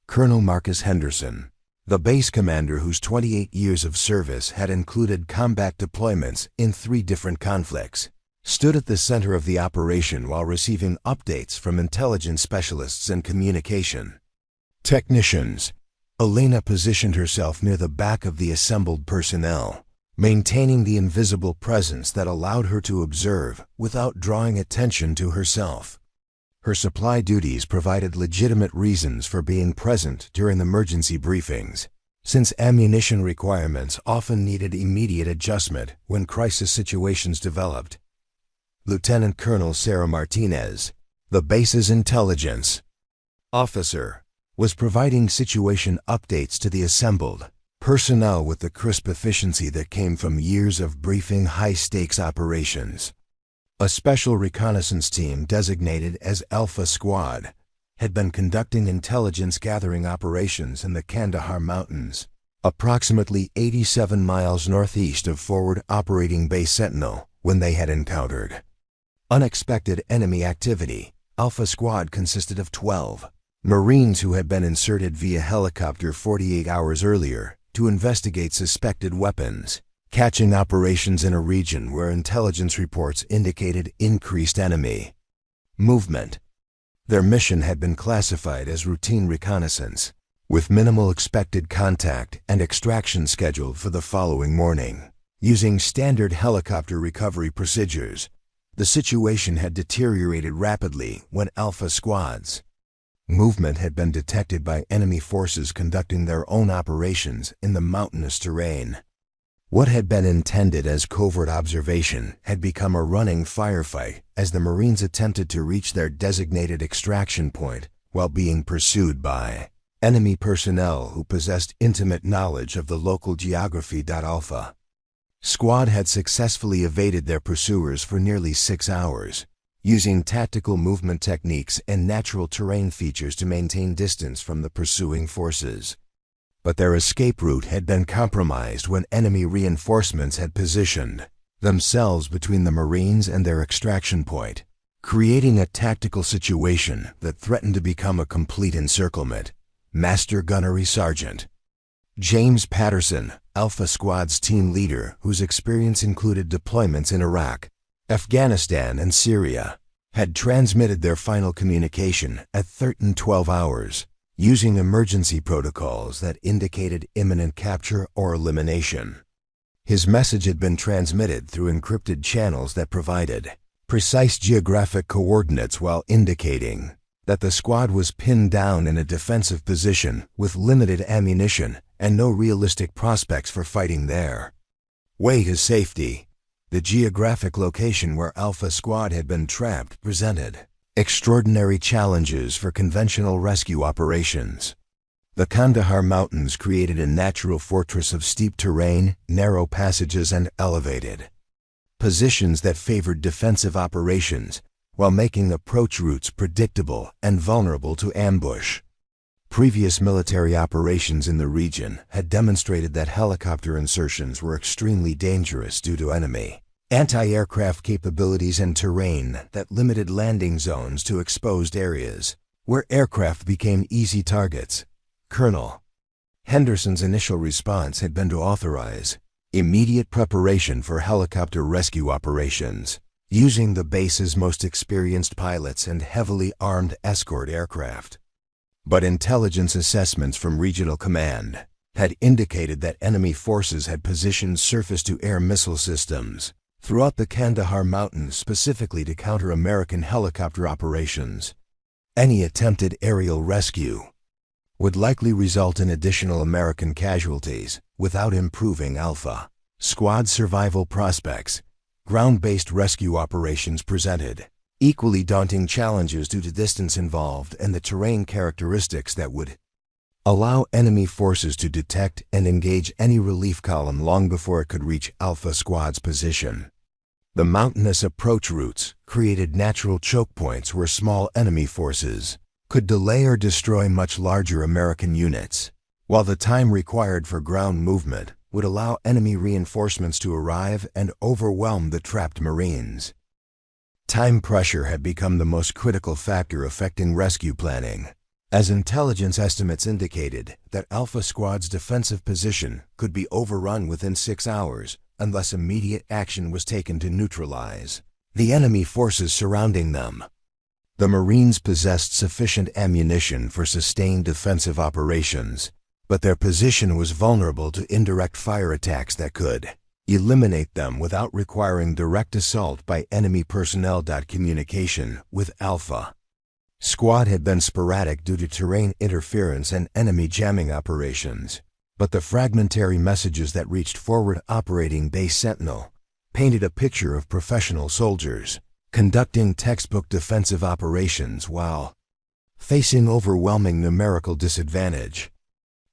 Colonel Marcus Henderson, the base commander whose 28 years of service had included combat deployments in 3 different conflicts, stood at the center of the operation while receiving updates from intelligence specialists and communication technicians. Elena positioned herself near the back of the assembled personnel, maintaining the invisible presence that allowed her to observe without drawing attention to herself. Her supply duties provided legitimate reasons for being present during emergency briefings, since ammunition requirements often needed immediate adjustment when crisis situations developed. Lieutenant Colonel Sarah Martinez, the base's intelligence officer, was providing situation updates to the assembled personnel with the crisp efficiency that came from years of briefing high-stakes operations. A special reconnaissance team designated as Alpha Squad had been conducting intelligence gathering operations in the Kandahar Mountains, approximately 87 miles northeast of Forward Operating Base Sentinel, when they had encountered unexpected enemy activity. Alpha Squad consisted of 12 Marines who had been inserted via helicopter 48 hours earlier to investigate suspected weapons catching operations in a region where intelligence reports indicated increased enemy movement. Their mission had been classified as routine reconnaissance, with minimal expected contact and extraction scheduled for the following morning. Using standard helicopter recovery procedures, The situation had deteriorated rapidly when Alpha Squad's movement had been detected by enemy forces conducting their own operations in the mountainous terrain. What had been intended as covert observation had become a running firefight as the Marines attempted to reach their designated extraction point while being pursued by enemy personnel who possessed intimate knowledge of the local geography. Alpha Squad had successfully evaded their pursuers for nearly 6 hours, using tactical movement techniques and natural terrain features to maintain distance from the pursuing forces. But their escape route had been compromised when enemy reinforcements had positioned themselves between the Marines and their extraction point, creating a tactical situation that threatened to become a complete encirclement. Master Gunnery Sergeant James Patterson, Alpha Squad's team leader, whose experience included deployments in Iraq, Afghanistan, and Syria, had transmitted their final communication at 12 hours, using emergency protocols that indicated imminent capture or elimination. His message had been transmitted through encrypted channels that provided precise geographic coordinates while indicating that the squad was pinned down in a defensive position with limited ammunition and no realistic prospects for fighting there. Way to safety. The geographic location where Alpha Squad had been trapped presented extraordinary challenges for conventional rescue operations. The Kandahar Mountains created a natural fortress of steep terrain, narrow passages, and elevated positions that favored defensive operations while making approach routes predictable and vulnerable to ambush. Previous military operations in the region had demonstrated that helicopter insertions were extremely dangerous due to enemy anti-aircraft capabilities and terrain that limited landing zones to exposed areas, where aircraft became easy targets. Colonel Henderson's initial response had been to authorize immediate preparation for helicopter rescue operations, using the base's most experienced pilots and heavily armed escort aircraft. But intelligence assessments from Regional Command had indicated that enemy forces had positioned surface-to-air missile systems throughout the Kandahar Mountains specifically to counter American helicopter operations. Any attempted aerial rescue would likely result in additional American casualties without improving Alpha Squad survival prospects. Ground-based rescue operations presented equally daunting challenges due to distance involved and the terrain characteristics that would allow enemy forces to detect and engage any relief column long before it could reach Alpha Squad's position. The mountainous approach routes created natural choke points where small enemy forces could delay or destroy much larger American units, while the time required for ground movement would allow enemy reinforcements to arrive and overwhelm the trapped Marines. Time pressure had become the most critical factor affecting rescue planning, as intelligence estimates indicated that Alpha Squad's defensive position could be overrun within 6 hours unless immediate action was taken to neutralize the enemy forces surrounding them. The Marines possessed sufficient ammunition for sustained defensive operations, but their position was vulnerable to indirect fire attacks that could eliminate them without requiring direct assault by enemy personnel. Communication with Alpha Squad had been sporadic due to terrain interference and enemy jamming operations, but the fragmentary messages that reached Forward Operating Base Sentinel painted a picture of professional soldiers conducting textbook defensive operations while facing overwhelming numerical disadvantage.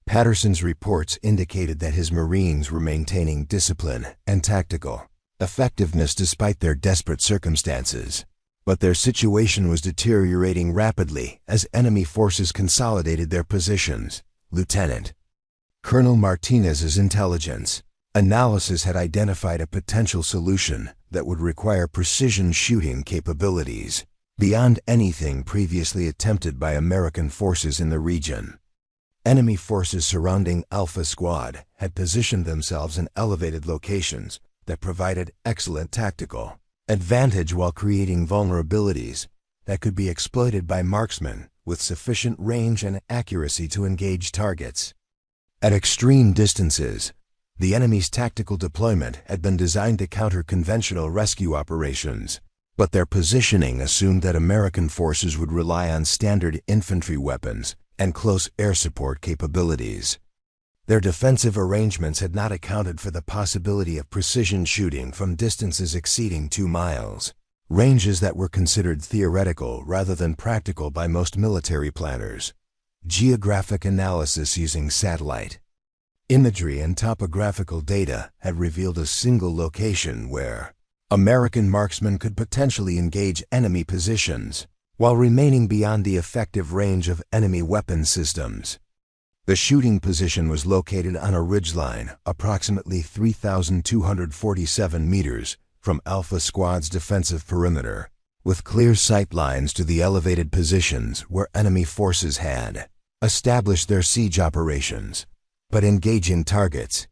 Patterson's reports indicated that his Marines were maintaining discipline and tactical effectiveness despite their desperate circumstances, but their situation was deteriorating rapidly as enemy forces consolidated their positions. Lieutenant Colonel Martinez's intelligence analysis had identified a potential solution that would require precision shooting capabilities beyond anything previously attempted by American forces in the region. Enemy forces surrounding Alpha Squad had positioned themselves in elevated locations that provided excellent tactical advantage while creating vulnerabilities that could be exploited by marksmen with sufficient range and accuracy to engage targets. At extreme distances, the enemy's tactical deployment had been designed to counter conventional rescue operations, But their positioning assumed that American forces would rely on standard infantry weapons and close air support capabilities. Their defensive arrangements had not accounted for the possibility of precision shooting from distances exceeding 2 miles, ranges that were considered theoretical rather than practical by most military planners. Geographic analysis using satellite imagery and topographical data had revealed a single location where American marksmen could potentially engage enemy positions while remaining beyond the effective range of enemy weapon systems. The shooting position was located on a ridgeline approximately 3,247 meters from Alpha Squad's defensive perimeter, with clear sight lines to the elevated positions where enemy forces had established their siege operations, but engaging targets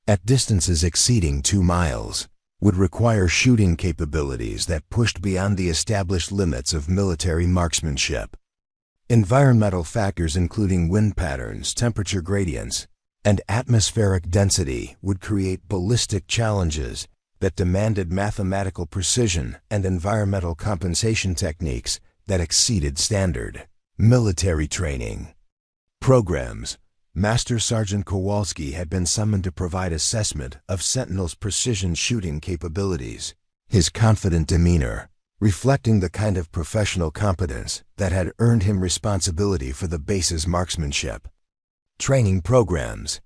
at distances exceeding 2 miles would require shooting capabilities that pushed beyond the established limits of military marksmanship. Environmental factors including wind patterns, temperature gradients, and atmospheric density would create ballistic challenges that demanded mathematical precision and environmental compensation techniques that exceeded standard military training programs. Master Sergeant Kowalski had been summoned to provide assessment of Sentinel's precision shooting capabilities, his confident demeanor reflecting the kind of professional competence that had earned him responsibility for the base's marksmanship training programs.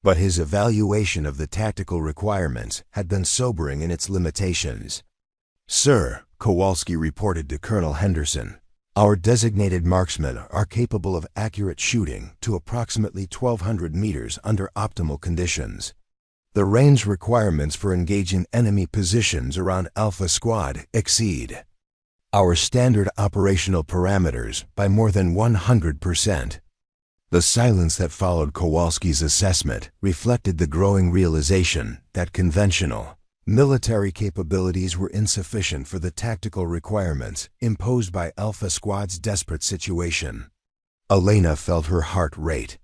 But his evaluation of the tactical requirements had been sobering in its limitations. "Sir," Kowalski reported to Colonel Henderson, "our designated marksmen are capable of accurate shooting to approximately 1,200 meters under optimal conditions. The range requirements for engaging enemy positions around Alpha Squad exceed our standard operational parameters by more than 100%. The silence that followed Kowalski's assessment reflected the growing realization that conventional military capabilities were insufficient for the tactical requirements imposed by Alpha Squad's desperate situation. Elena felt her heart rate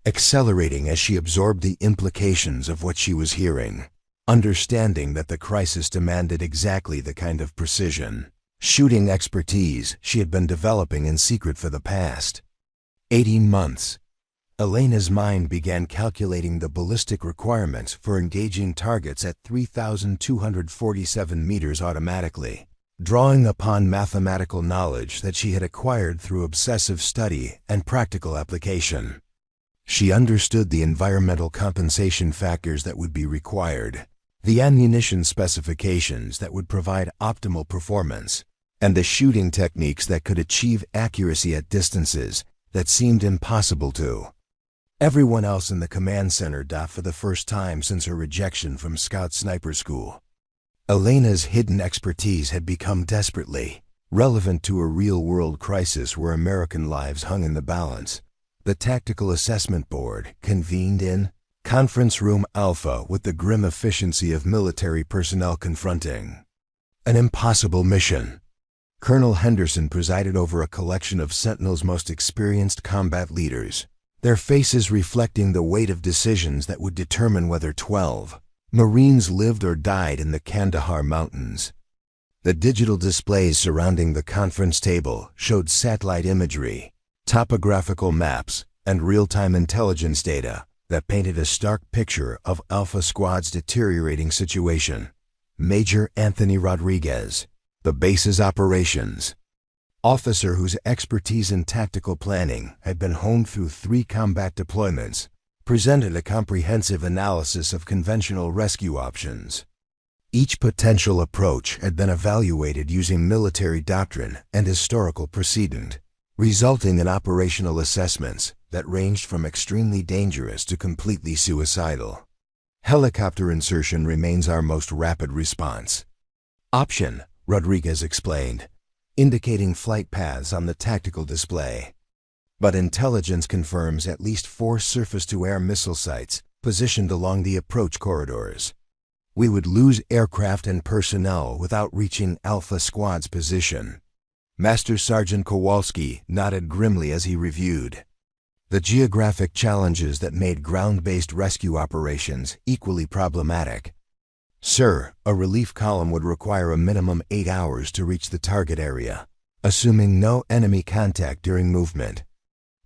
accelerating as she absorbed the implications of what she was hearing, understanding that the crisis demanded exactly the kind of precision shooting expertise she had been developing in secret for the past 18 months. Elena's mind began calculating the ballistic requirements for engaging targets at 3,247 meters automatically, drawing upon mathematical knowledge that she had acquired through obsessive study and practical application. She understood the environmental compensation factors that would be required, the ammunition specifications that would provide optimal performance, and the shooting techniques that could achieve accuracy at distances that seemed impossible to everyone else in the command center. For the first time since her rejection from Scout Sniper School, Elena's hidden expertise had become desperately relevant to a real-world crisis where American lives hung in the balance. The Tactical Assessment Board convened in Conference Room Alpha with the grim efficiency of military personnel confronting an impossible mission. Colonel Henderson presided over a collection of Sentinel's most experienced combat leaders, their faces reflecting the weight of decisions that would determine whether 12 Marines lived or died in the Kandahar Mountains. The digital displays surrounding the conference table showed satellite imagery, topographical maps, and real-time intelligence data that painted a stark picture of Alpha Squad's deteriorating situation. Major Anthony Rodriguez, the base's operations officer whose expertise in tactical planning had been honed through 3 combat deployments, presented a comprehensive analysis of conventional rescue options. Each potential approach had been evaluated using military doctrine and historical precedent, resulting in operational assessments that ranged from extremely dangerous to completely suicidal. Helicopter insertion remains our most rapid response option, Rodriguez explained, indicating flight paths on the tactical display. But intelligence confirms at least 4 surface-to-air missile sites positioned along the approach corridors. We would lose aircraft and personnel without reaching Alpha Squad's position. Master Sergeant Kowalski nodded grimly as he reviewed the geographic challenges that made ground-based rescue operations equally problematic. Sir, a relief column would require a minimum 8 hours to reach the target area, assuming no enemy contact during movement.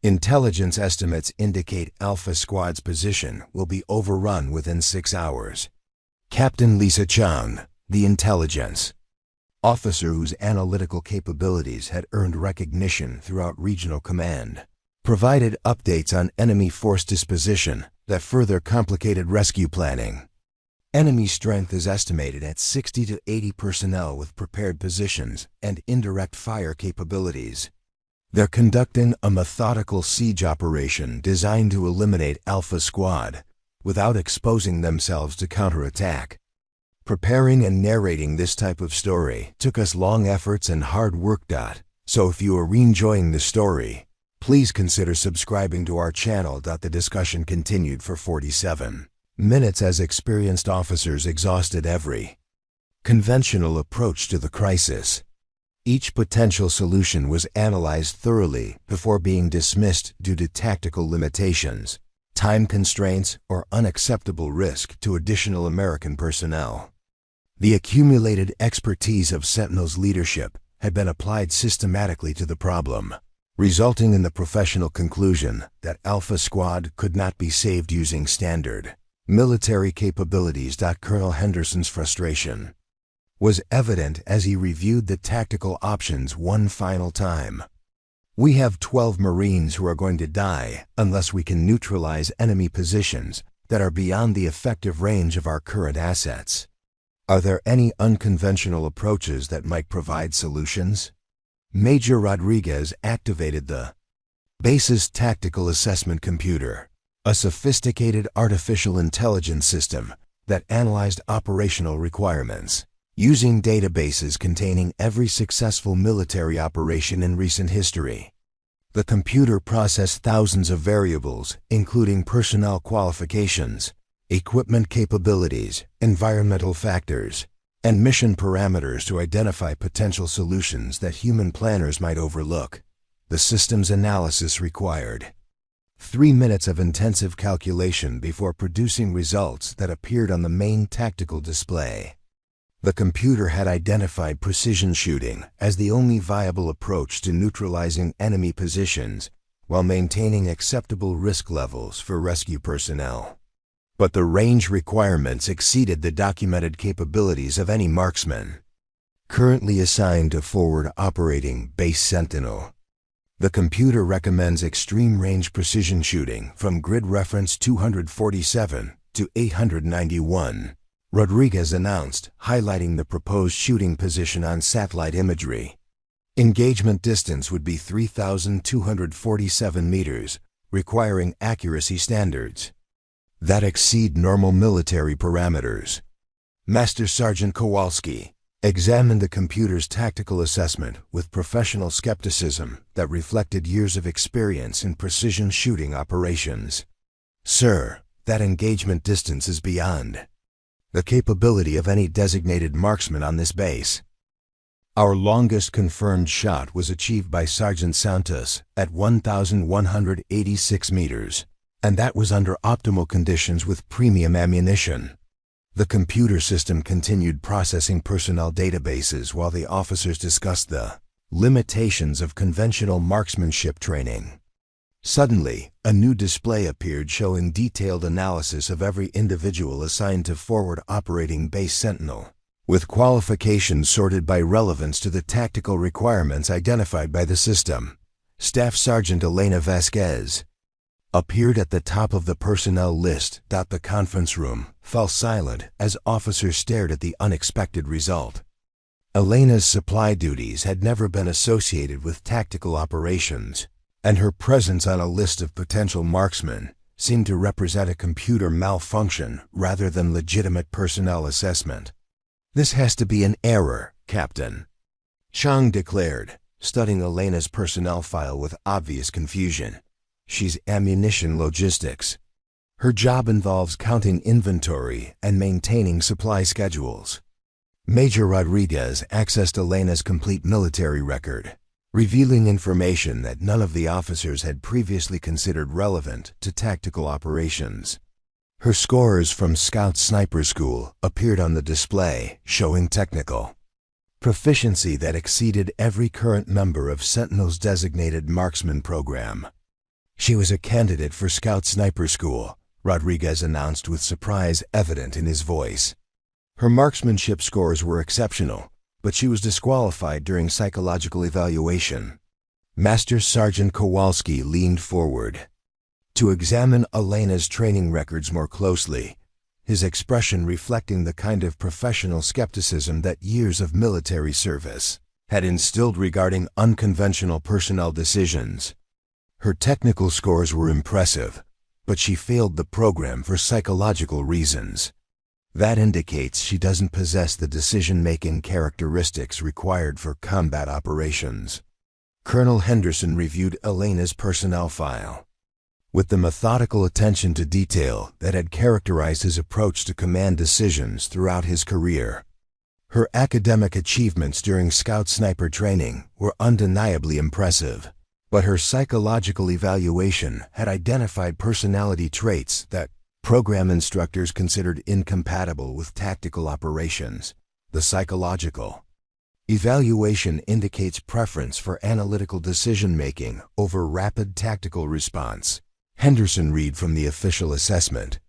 Intelligence estimates indicate Alpha Squad's position will be overrun within 6 hours. Captain Lisa Chung, the intelligence officer whose analytical capabilities had earned recognition throughout regional command, provided updates on enemy force disposition that further complicated rescue planning. Enemy strength is estimated at 60 to 80 personnel with prepared positions and indirect fire capabilities. They're conducting a methodical siege operation designed to eliminate Alpha Squad without exposing themselves to counterattack. Preparing and narrating this type of story took us long efforts and hard work. So if you are enjoying the story, please consider subscribing to our channel. The discussion continued for 47 minutes as experienced officers exhausted every conventional approach to the crisis. Each potential solution was analyzed thoroughly before being dismissed due to tactical limitations, time constraints, or unacceptable risk to additional American personnel. The accumulated expertise of Sentinel's leadership had been applied systematically to the problem, resulting in the professional conclusion that Alpha Squad could not be saved using standard military capabilities. Colonel Henderson's frustration was evident as he reviewed the tactical options one final time. We have 12 Marines who are going to die unless we can neutralize enemy positions that are beyond the effective range of our current assets. Are there any unconventional approaches that might provide solutions? Major Rodriguez activated the base's tactical assessment computer, a sophisticated artificial intelligence system that analyzed operational requirements, using databases containing every successful military operation in recent history. The computer processed thousands of variables, including personnel qualifications, equipment capabilities, environmental factors, and mission parameters to identify potential solutions that human planners might overlook. The system's analysis required 3 minutes of intensive calculation before producing results that appeared on the main tactical display. The computer had identified precision shooting as the only viable approach to neutralizing enemy positions while maintaining acceptable risk levels for rescue personnel. But the range requirements exceeded the documented capabilities of any marksman currently assigned to Forward Operating Base Sentinel. The computer recommends extreme range precision shooting from grid reference 247 to 891. Rodriguez announced, highlighting the proposed shooting position on satellite imagery. Engagement distance would be 3,247 meters, requiring accuracy standards that exceed normal military parameters. Master Sergeant Kowalski examined the computer's tactical assessment with professional skepticism that reflected years of experience in precision shooting operations. Sir, that engagement distance is beyond the capability of any designated marksman on this base. Our longest confirmed shot was achieved by Sergeant Santos at 1,186 meters, and that was under optimal conditions with premium ammunition. The computer system continued processing personnel databases while the officers discussed the limitations of conventional marksmanship training. Suddenly, a new display appeared showing detailed analysis of every individual assigned to Forward Operating Base Sentinel, with qualifications sorted by relevance to the tactical requirements identified by the system. Staff Sergeant Elena Vasquez appeared at the top of the personnel list. The conference room fell silent as officers stared at the unexpected result. Elena's supply duties had never been associated with tactical operations, and her presence on a list of potential marksmen seemed to represent a computer malfunction rather than legitimate personnel assessment. "This has to be an error, Captain," Chung declared, studying Elena's personnel file with obvious confusion. "She's ammunition logistics. Her job involves counting inventory and maintaining supply schedules." Major Rodriguez accessed Elena's complete military record, revealing information that none of the officers had previously considered relevant to tactical operations. Her scores from Scout Sniper School appeared on the display, showing technical proficiency that exceeded every current member of Sentinel's designated marksman program. She was a candidate for Scout Sniper School, Rodriguez announced with surprise evident in his voice. Her marksmanship scores were exceptional, but she was disqualified during psychological evaluation. Master Sergeant Kowalski leaned forward to examine Elena's training records more closely, his expression reflecting the kind of professional skepticism that years of military service had instilled regarding unconventional personnel decisions. Her technical scores were impressive, but she failed the program for psychological reasons. That indicates she doesn't possess the decision-making characteristics required for combat operations. Colonel Henderson reviewed Elena's personnel file. With the methodical attention to detail that had characterized his approach to command decisions throughout his career, her academic achievements during Scout Sniper training were undeniably impressive, but her psychological evaluation had identified personality traits that program instructors considered incompatible with tactical operations. The psychological evaluation indicates preference for analytical decision-making over rapid tactical response, Henderson read from the official assessment.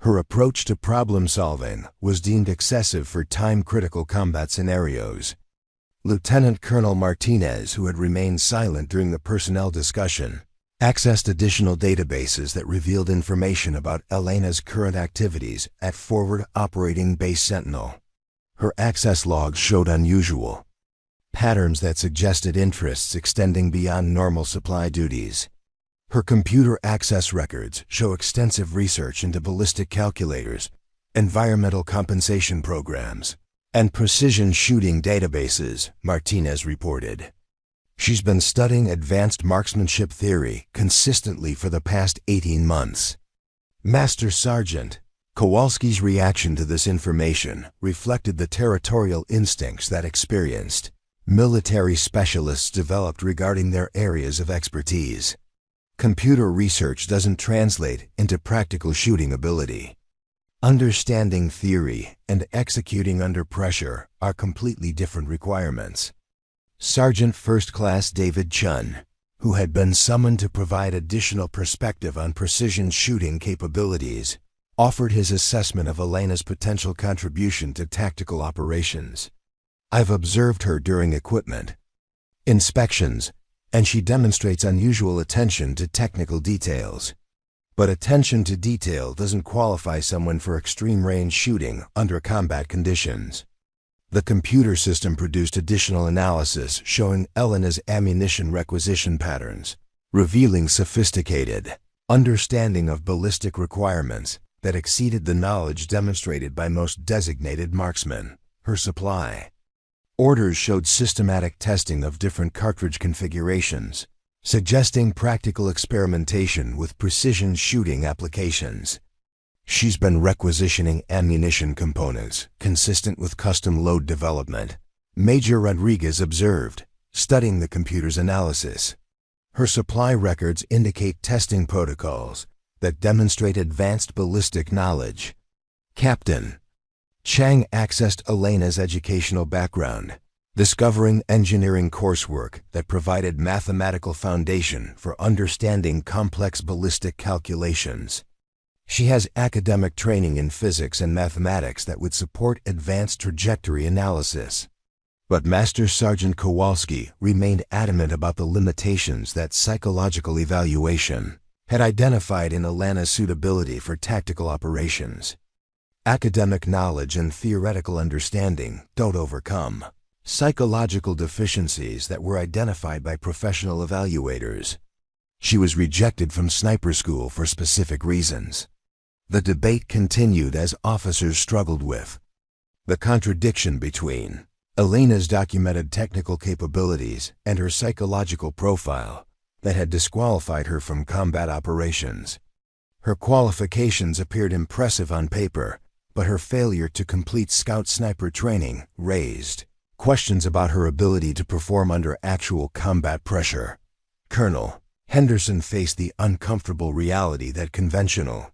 Her approach to problem-solving was deemed excessive for time-critical combat scenarios. Lieutenant Colonel Martinez, who had remained silent during the personnel discussion, accessed additional databases that revealed information about Elena's current activities at Forward Operating Base Sentinel. Her access logs showed unusual patterns that suggested interests extending beyond normal supply duties. Her computer access records show extensive research into ballistic calculators, environmental compensation programs, and precision shooting databases, Martinez reported. She's been studying advanced marksmanship theory consistently for the past 18 months. Master Sergeant Kowalski's reaction to this information reflected the territorial instincts that experienced military specialists developed regarding their areas of expertise. Computer research doesn't translate into practical shooting ability. Understanding theory and executing under pressure are completely different requirements. Sergeant First Class David Chun, who had been summoned to provide additional perspective on precision shooting capabilities, offered his assessment of Elena's potential contribution to tactical operations. "I've observed her during equipment inspections, and she demonstrates unusual attention to technical details. But attention to detail doesn't qualify someone for extreme-range shooting under combat conditions." The computer system produced additional analysis showing Elena's ammunition requisition patterns, revealing sophisticated understanding of ballistic requirements that exceeded the knowledge demonstrated by most designated marksmen. Her supply orders showed systematic testing of different cartridge configurations, suggesting practical experimentation with precision shooting applications. She's been requisitioning ammunition components consistent with custom load development, Major Rodriguez observed, studying the computer's analysis. Her supply records indicate testing protocols that demonstrate advanced ballistic knowledge. Captain Chang accessed Elena's educational background, discovering engineering coursework that provided mathematical foundation for understanding complex ballistic calculations. She has academic training in physics and mathematics that would support advanced trajectory analysis. But Master Sergeant Kowalski remained adamant about the limitations that psychological evaluation had identified in Elena's suitability for tactical operations. Academic knowledge and theoretical understanding don't overcome psychological deficiencies that were identified by professional evaluators. She was rejected from sniper school for specific reasons. The debate continued as officers struggled with the contradiction between Elena's documented technical capabilities and her psychological profile that had disqualified her from combat operations. Her qualifications appeared impressive on paper, but her failure to complete Scout Sniper training raised questions about her ability to perform under actual combat pressure. Colonel Henderson faced the uncomfortable reality that conventional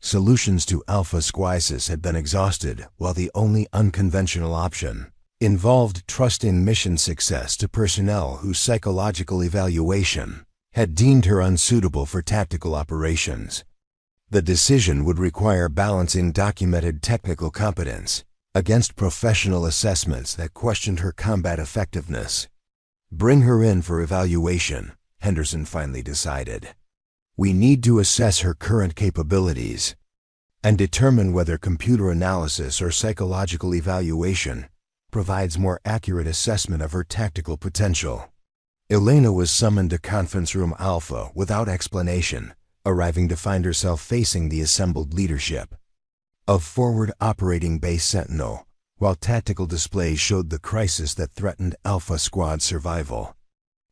Solutions to alpha squeezes had been exhausted, while the only unconventional option involved trusting mission success to personnel whose psychological evaluation had deemed her unsuitable for tactical operations. The decision would require balancing documented technical competence against professional assessments that questioned her combat effectiveness. Bring her in for evaluation, Henderson finally decided. We need to assess her current capabilities and determine whether computer analysis or psychological evaluation provides more accurate assessment of her tactical potential. Elena was summoned to Conference Room Alpha without explanation, arriving to find herself facing the assembled leadership of Forward Operating Base Sentinel, while tactical displays showed the crisis that threatened Alpha Squad survival.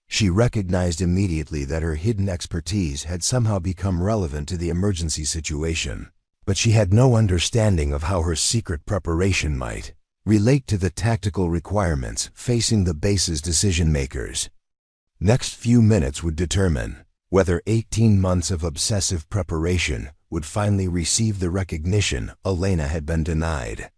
She recognized immediately that her hidden expertise had somehow become relevant to the emergency situation, but she had no understanding of how her secret preparation might relate to the tactical requirements facing the base's decision-makers. Next few minutes would determine whether 18 months of obsessive preparation would finally receive the recognition Elena had been denied,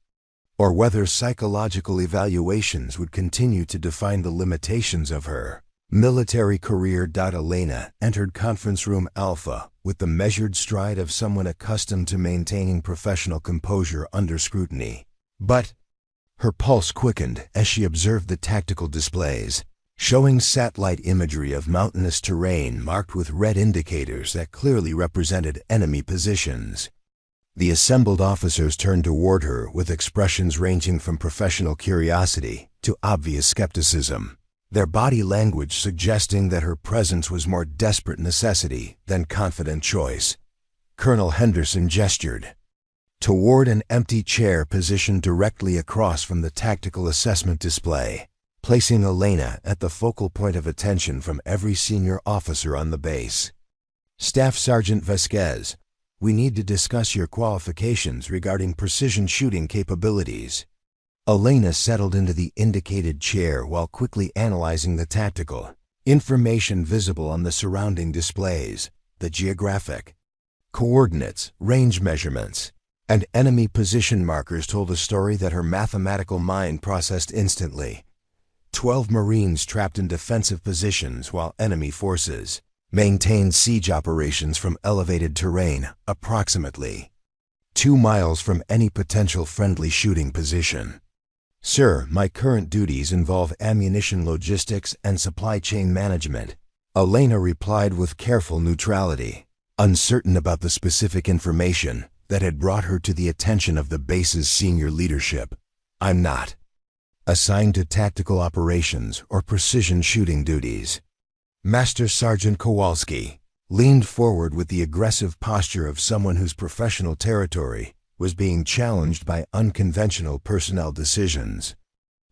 or whether psychological evaluations would continue to define the limitations of her military career. Elena entered Conference Room Alpha with the measured stride of someone accustomed to maintaining professional composure under scrutiny. But her pulse quickened as she observed the tactical displays, showing satellite imagery of mountainous terrain marked with red indicators that clearly represented enemy positions. The assembled officers turned toward her with expressions ranging from professional curiosity to obvious skepticism, their body language suggesting that her presence was more desperate necessity than confident choice. Colonel Henderson gestured toward an empty chair positioned directly across from the tactical assessment display, placing Elena at the focal point of attention from every senior officer on the base. Staff Sergeant Vasquez, we need to discuss your qualifications regarding precision shooting capabilities. Elena settled into the indicated chair while quickly analyzing the tactical information visible on the surrounding displays. The geographic coordinates, range measurements, and enemy position markers told a story that her mathematical mind processed instantly. 12 Marines trapped in defensive positions while enemy forces maintained siege operations from elevated terrain, approximately 2 miles from any potential friendly shooting position. Sir, my current duties involve ammunition logistics and supply chain management, Elena replied with careful neutrality, uncertain about the specific information that had brought her to the attention of the base's senior leadership. I'm not assigned to tactical operations or precision shooting duties. Master Sergeant Kowalski leaned forward with the aggressive posture of someone whose professional territory was being challenged by unconventional personnel decisions.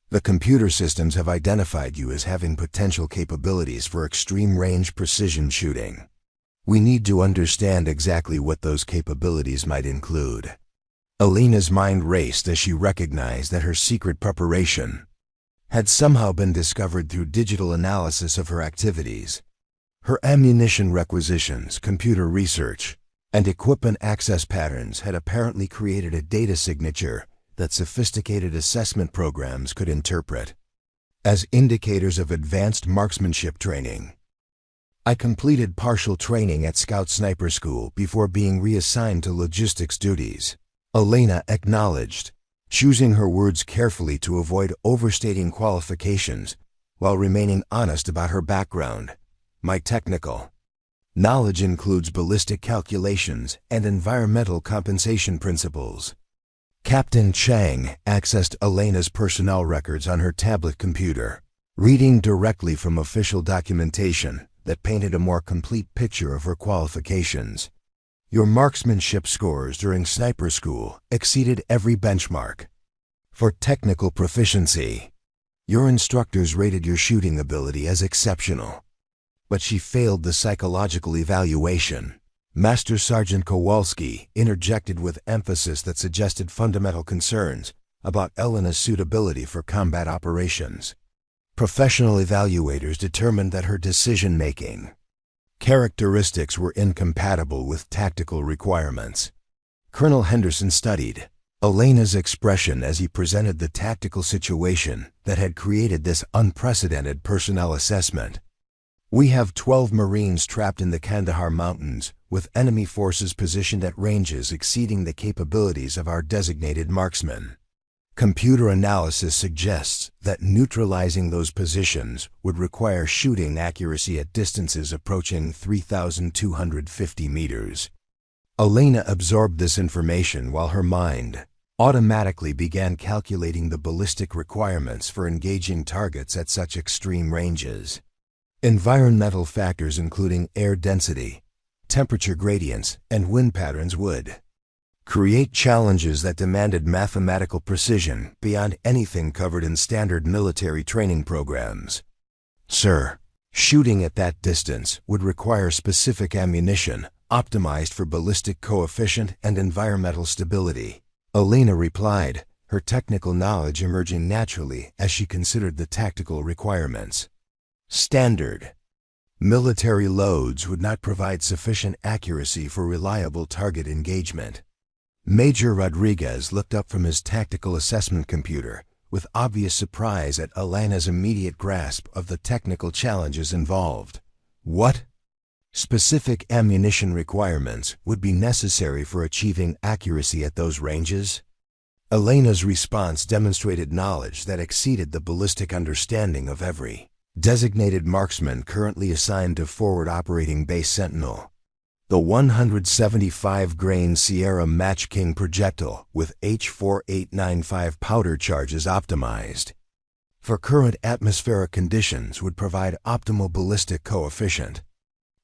The computer systems have identified you as having potential capabilities for extreme-range precision shooting. We need to understand exactly what those capabilities might include. Elena's mind raced as she recognized that her secret preparation had somehow been discovered through digital analysis of her activities. Her ammunition requisitions, computer research, and equipment access patterns had apparently created a data signature that sophisticated assessment programs could interpret as indicators of advanced marksmanship training. I completed partial training at Scout Sniper School before being reassigned to logistics duties, Elena acknowledged, choosing her words carefully to avoid overstating qualifications while remaining honest about her background. My technical knowledge includes ballistic calculations and environmental compensation principles. Captain Chang accessed Elena's personnel records on her tablet computer, reading directly from official documentation that painted a more complete picture of her qualifications. Your marksmanship scores during sniper school exceeded every benchmark. For technical proficiency, your instructors rated your shooting ability as exceptional. But she failed the psychological evaluation. Master Sergeant Kowalski interjected with emphasis that suggested fundamental concerns about Elena's suitability for combat operations. Professional evaluators determined that her decision-making characteristics were incompatible with tactical requirements. Colonel Henderson studied Elena's expression as he presented the tactical situation that had created this unprecedented personnel assessment. "We have 12 Marines trapped in the Kandahar Mountains, with enemy forces positioned at ranges exceeding the capabilities of our designated marksmen. Computer analysis suggests that neutralizing those positions would require shooting accuracy at distances approaching 3,250 meters. Elena absorbed this information while her mind automatically began calculating the ballistic requirements for engaging targets at such extreme ranges. Environmental factors including air density, temperature gradients, and wind patterns would create challenges that demanded mathematical precision beyond anything covered in standard military training programs. Sir, shooting at that distance would require specific ammunition optimized for ballistic coefficient and environmental stability," Elena replied, her technical knowledge emerging naturally as she considered the tactical requirements. Standard military loads would not provide sufficient accuracy for reliable target engagement. Major Rodriguez looked up from his tactical assessment computer with obvious surprise at Elena's immediate grasp of the technical challenges involved. What specific ammunition requirements would be necessary for achieving accuracy at those ranges? Elena's response demonstrated knowledge that exceeded the ballistic understanding of every designated marksman currently assigned to Forward Operating Base Sentinel. The 175-grain Sierra Match King projectile with H-4895 powder charge is optimized for current atmospheric conditions would provide optimal ballistic coefficient.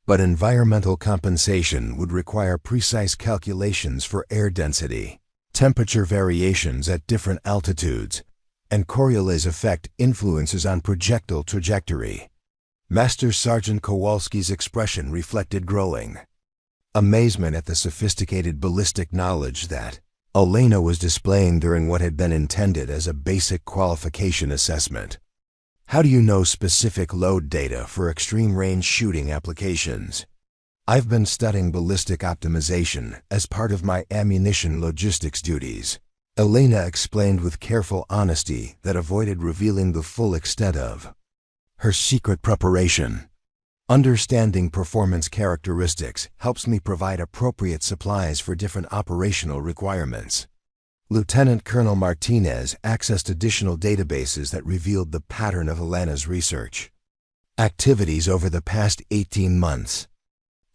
But environmental compensation would require precise calculations for air density, temperature variations at different altitudes, and Coriolis effect influences on projectile trajectory. Master Sergeant Kowalski's expression reflected growing amazement at the sophisticated ballistic knowledge that Elena was displaying during what had been intended as a basic qualification assessment. "How do you know specific load data for extreme-range shooting applications?" "I've been studying ballistic optimization as part of my ammunition logistics duties," Elena explained with careful honesty that avoided revealing the full extent of her secret preparation. "Understanding performance characteristics helps me provide appropriate supplies for different operational requirements." Lieutenant Colonel Martinez accessed additional databases that revealed the pattern of Elena's research activities over the past 18 months.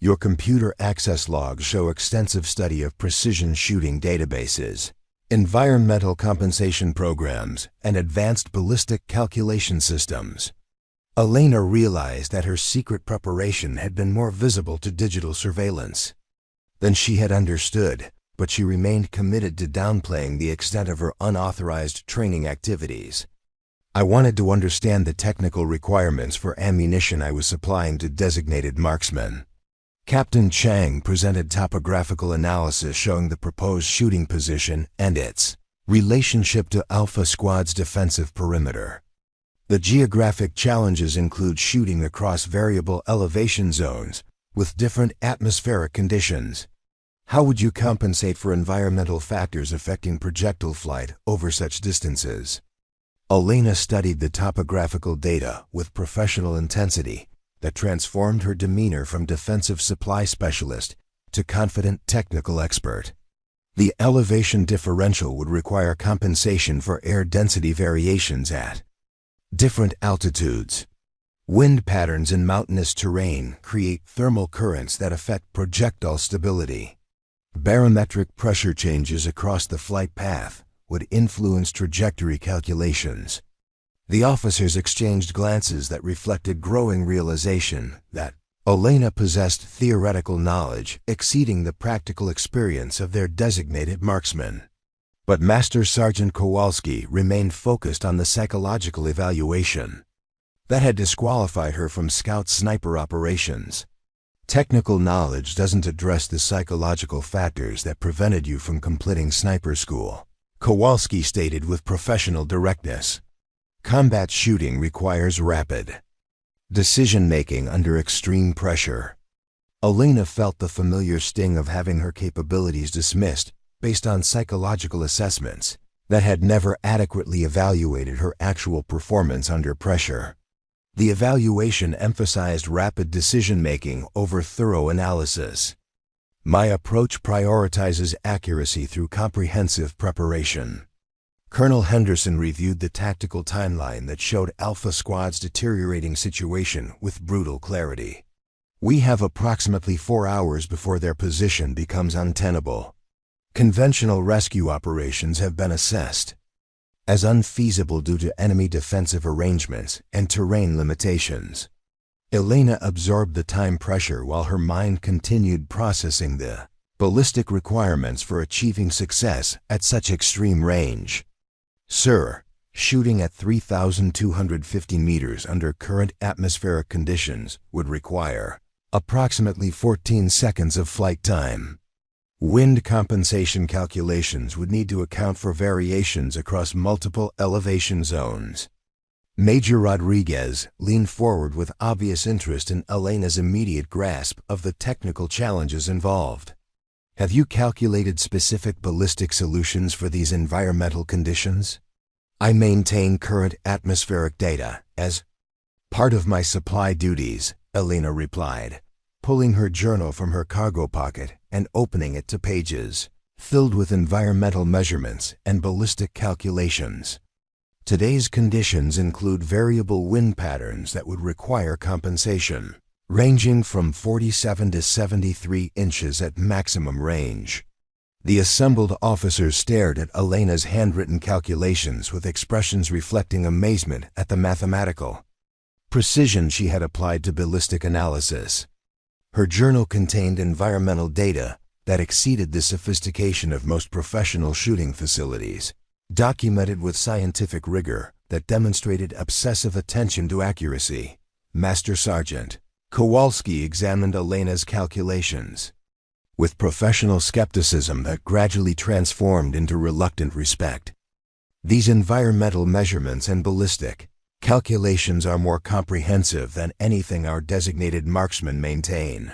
Your computer access logs show extensive study of precision shooting databases, environmental compensation programs, and advanced ballistic calculation systems. Elena realized that her secret preparation had been more visible to digital surveillance than she had understood, but she remained committed to downplaying the extent of her unauthorized training activities. "I wanted to understand the technical requirements for ammunition I was supplying to designated marksmen." Captain Chang presented topographical analysis showing the proposed shooting position and its relationship to Alpha Squad's defensive perimeter. The geographic challenges include shooting across variable elevation zones with different atmospheric conditions. How would you compensate for environmental factors affecting projectile flight over such distances? Elena studied the topographical data with professional intensity that transformed her demeanor from defensive supply specialist to confident technical expert. The elevation differential would require compensation for air density variations at different altitudes. Wind patterns in mountainous terrain create thermal currents that affect projectile stability. Barometric pressure changes across the flight path would influence trajectory calculations. The officers exchanged glances that reflected growing realization that Elena possessed theoretical knowledge exceeding the practical experience of their designated marksmen. But Master Sergeant Kowalski remained focused on the psychological evaluation that had disqualified her from scout sniper operations. Technical knowledge doesn't address the psychological factors that prevented you from completing sniper school, Kowalski stated with professional directness. Combat shooting requires rapid decision-making under extreme pressure. Elena felt the familiar sting of having her capabilities dismissed based on psychological assessments that had never adequately evaluated her actual performance under pressure. The evaluation emphasized rapid decision-making over thorough analysis. My approach prioritizes accuracy through comprehensive preparation. Colonel Henderson reviewed the tactical timeline that showed Alpha Squad's deteriorating situation with brutal clarity. We have approximately 4 hours before their position becomes untenable. Conventional rescue operations have been assessed as unfeasible due to enemy defensive arrangements and terrain limitations. Elena absorbed the time pressure while her mind continued processing the ballistic requirements for achieving success at such extreme range. Sir, shooting at 3,250 meters under current atmospheric conditions would require approximately 14 seconds of flight time. Wind compensation calculations would need to account for variations across multiple elevation zones. Major Rodriguez leaned forward with obvious interest in Elena's immediate grasp of the technical challenges involved. Have you calculated specific ballistic solutions for these environmental conditions? I maintain current atmospheric data as part of my supply duties, Elena replied, pulling her journal from her cargo pocket and opening it to pages filled with environmental measurements and ballistic calculations. Today's conditions include variable wind patterns that would require compensation, ranging from 47 to 73 inches at maximum range. The assembled officers stared at Elena's handwritten calculations with expressions reflecting amazement at the mathematical precision she had applied to ballistic analysis. Her journal contained environmental data that exceeded the sophistication of most professional shooting facilities, documented with scientific rigor that demonstrated obsessive attention to accuracy. Master Sergeant Kowalski examined Elena's calculations with professional skepticism that gradually transformed into reluctant respect. These environmental measurements and ballistic calculations are more comprehensive than anything our designated marksmen maintain.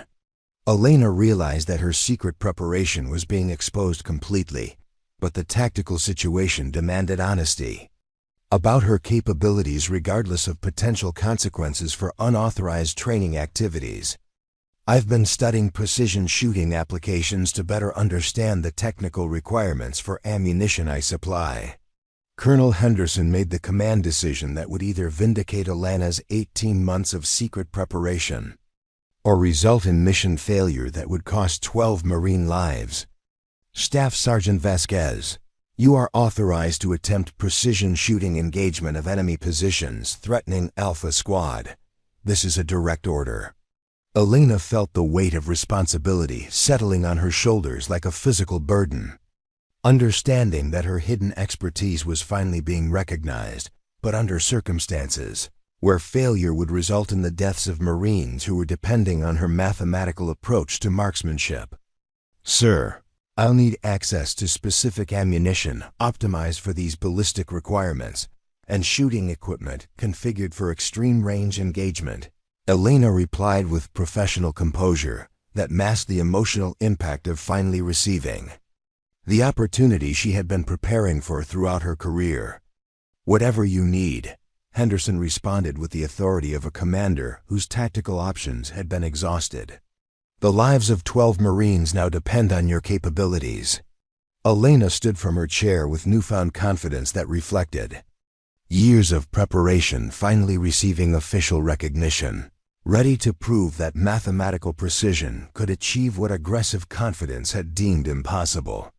Elena realized that her secret preparation was being exposed completely, but the tactical situation demanded honesty about her capabilities regardless of potential consequences for unauthorized training activities. I've been studying precision shooting applications to better understand the technical requirements for ammunition I supply. Colonel Henderson made the command decision that would either vindicate Elena's 18 months of secret preparation or result in mission failure that would cost 12 Marine lives. Staff Sergeant Vasquez, you are authorized to attempt precision shooting engagement of enemy positions threatening Alpha Squad. This is a direct order. Elena felt the weight of responsibility settling on her shoulders like a physical burden. Understanding that her hidden expertise was finally being recognized, but under circumstances where failure would result in the deaths of Marines who were depending on her mathematical approach to marksmanship. Sir, I'll need access to specific ammunition optimized for these ballistic requirements and shooting equipment configured for extreme range engagement. Elena replied with professional composure that masked the emotional impact of finally receiving the opportunity she had been preparing for throughout her career. Whatever you need, Henderson responded with the authority of a commander whose tactical options had been exhausted. The lives of 12 Marines now depend on your capabilities. Elena stood from her chair with newfound confidence that reflected years of preparation finally receiving official recognition, ready to prove that mathematical precision could achieve what aggressive confidence had deemed impossible.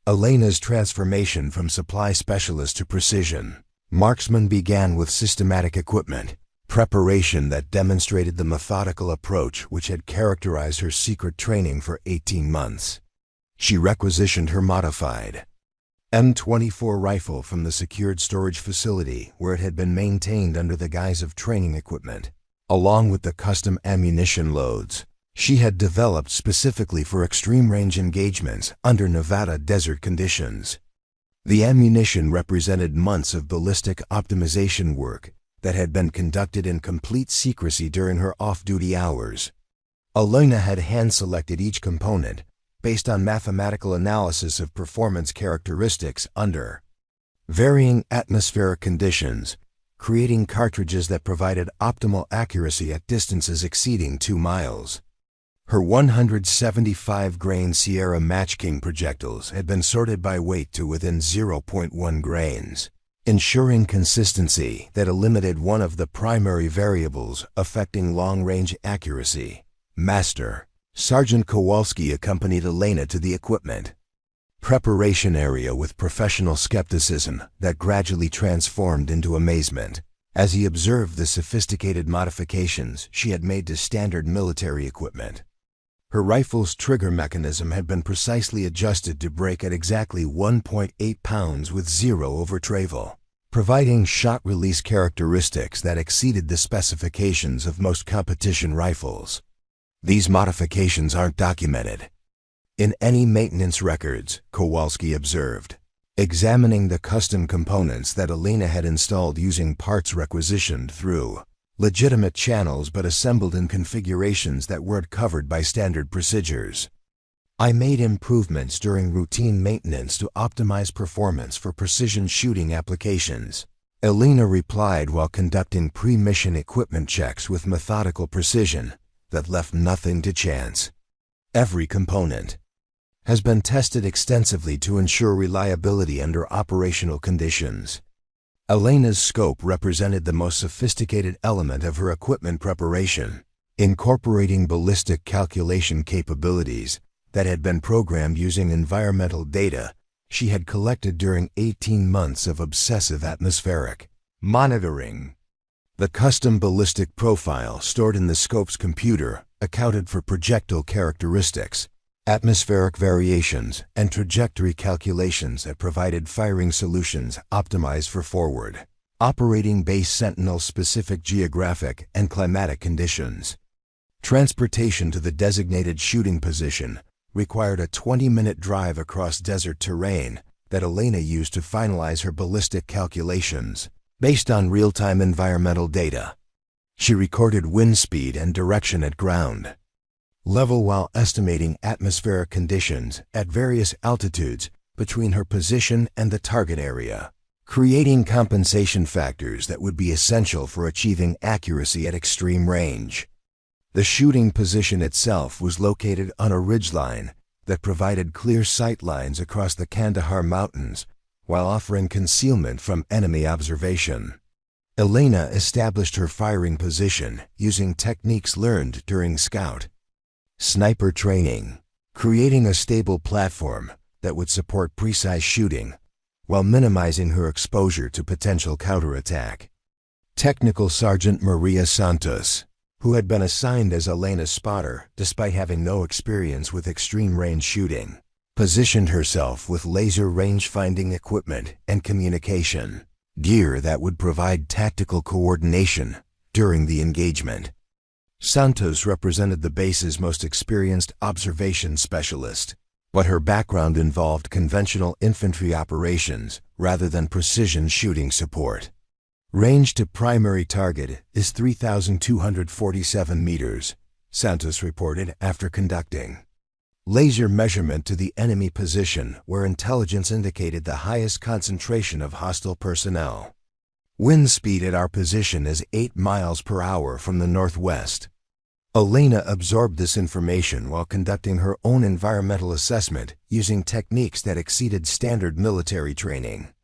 Elena's transformation from supply specialist to precision marksman began with systematic equipment preparation that demonstrated the methodical approach which had characterized her secret training for 18 months. She requisitioned her modified M24 rifle from the secured storage facility where it had been maintained under the guise of training equipment, along with the custom ammunition loads she had developed specifically for extreme range engagements under Nevada desert conditions. The ammunition represented months of ballistic optimization work that had been conducted in complete secrecy during her off-duty hours. Elena had hand-selected each component, based on mathematical analysis of performance characteristics under varying atmospheric conditions, creating cartridges that provided optimal accuracy at distances exceeding 2 miles. Her 175-grain Sierra Match King projectiles had been sorted by weight to within 0.1 grains, ensuring consistency that eliminated one of the primary variables affecting long-range accuracy. Master Sergeant Kowalski accompanied Elena to the equipment preparation area with professional skepticism that gradually transformed into amazement as he observed the sophisticated modifications she had made to standard military equipment. Her rifle's trigger mechanism had been precisely adjusted to break at exactly 1.8 pounds with zero overtravel, providing shot release characteristics that exceeded the specifications of most competition rifles. These modifications aren't documented in any maintenance records, Kowalski observed, examining the custom components that Elena had installed using parts requisitioned through legitimate channels but assembled in configurations that weren't covered by standard procedures. I made improvements during routine maintenance to optimize performance for precision shooting applications, Elena replied while conducting pre-mission equipment checks with methodical precision that left nothing to chance. Every component has been tested extensively to ensure reliability under operational conditions. Elena's scope represented the most sophisticated element of her equipment preparation, incorporating ballistic calculation capabilities that had been programmed using environmental data she had collected during 18 months of obsessive atmospheric monitoring. The custom ballistic profile stored in the scope's computer accounted for projectile characteristics, atmospheric variations, and trajectory calculations that provided firing solutions optimized for Forward Operating Base Sentinel specific geographic and climatic conditions. Transportation to the designated shooting position required a 20-minute drive across desert terrain that Elena used to finalize her ballistic calculations based on real-time environmental data. She recorded wind speed and direction at ground level while estimating atmospheric conditions at various altitudes between her position and the target area, creating compensation factors that would be essential for achieving accuracy at extreme range. The shooting position itself was located on a ridgeline that provided clear sight lines across the Kandahar Mountains while offering concealment from enemy observation. Elena established her firing position using techniques learned during scout sniper training, creating a stable platform that would support precise shooting while minimizing her exposure to potential counterattack. Technical Sergeant Maria Santos, who had been assigned as Elena's spotter despite having no experience with extreme-range shooting, positioned herself with laser range-finding equipment and communication gear that would provide tactical coordination during the engagement. Santos represented the base's most experienced observation specialist, but her background involved conventional infantry operations rather than precision shooting support. Range to primary target is 3,247 meters, Santos reported after conducting laser measurement to the enemy position where intelligence indicated the highest concentration of hostile personnel. Wind speed at our position is 8 miles per hour from the northwest. Elena absorbed this information while conducting her own environmental assessment using techniques that exceeded standard military training.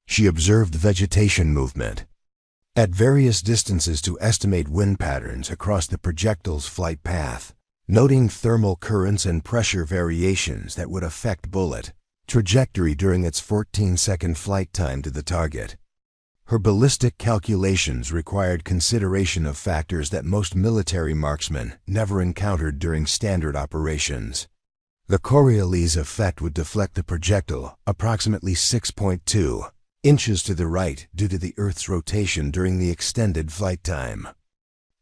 She observed vegetation movement at various distances to estimate wind patterns across the projectile's flight path, noting thermal currents and pressure variations that would affect bullet trajectory during its 14-second flight time to the target. Her ballistic calculations required consideration of factors that most military marksmen never encountered during standard operations. The Coriolis effect would deflect the projectile approximately 6.2 inches to the right due to the Earth's rotation during the extended flight time.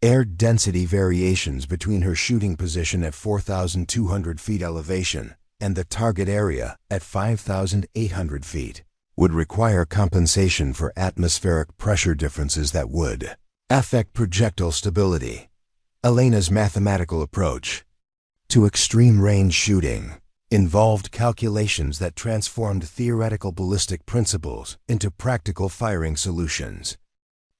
Air density variations between her shooting position at 4,200 feet elevation and the target area at 5,800 feet would require compensation for atmospheric pressure differences that would affect projectile stability. Elena's mathematical approach to extreme range shooting involved calculations that transformed theoretical ballistic principles into practical firing solutions.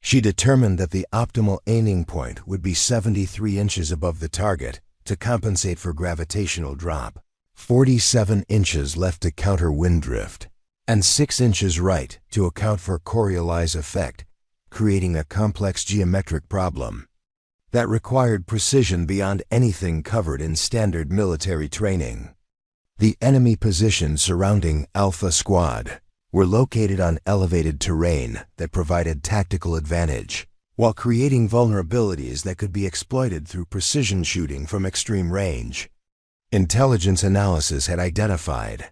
She determined that the optimal aiming point would be 73 inches above the target to compensate for gravitational drop, 47 inches left to counter wind drift, and 6 inches right to account for Coriolis effect, creating a complex geometric problem that required precision beyond anything covered in standard military training. The enemy positions surrounding Alpha Squad were located on elevated terrain that provided tactical advantage, while creating vulnerabilities that could be exploited through precision shooting from extreme range. Intelligence analysis had identified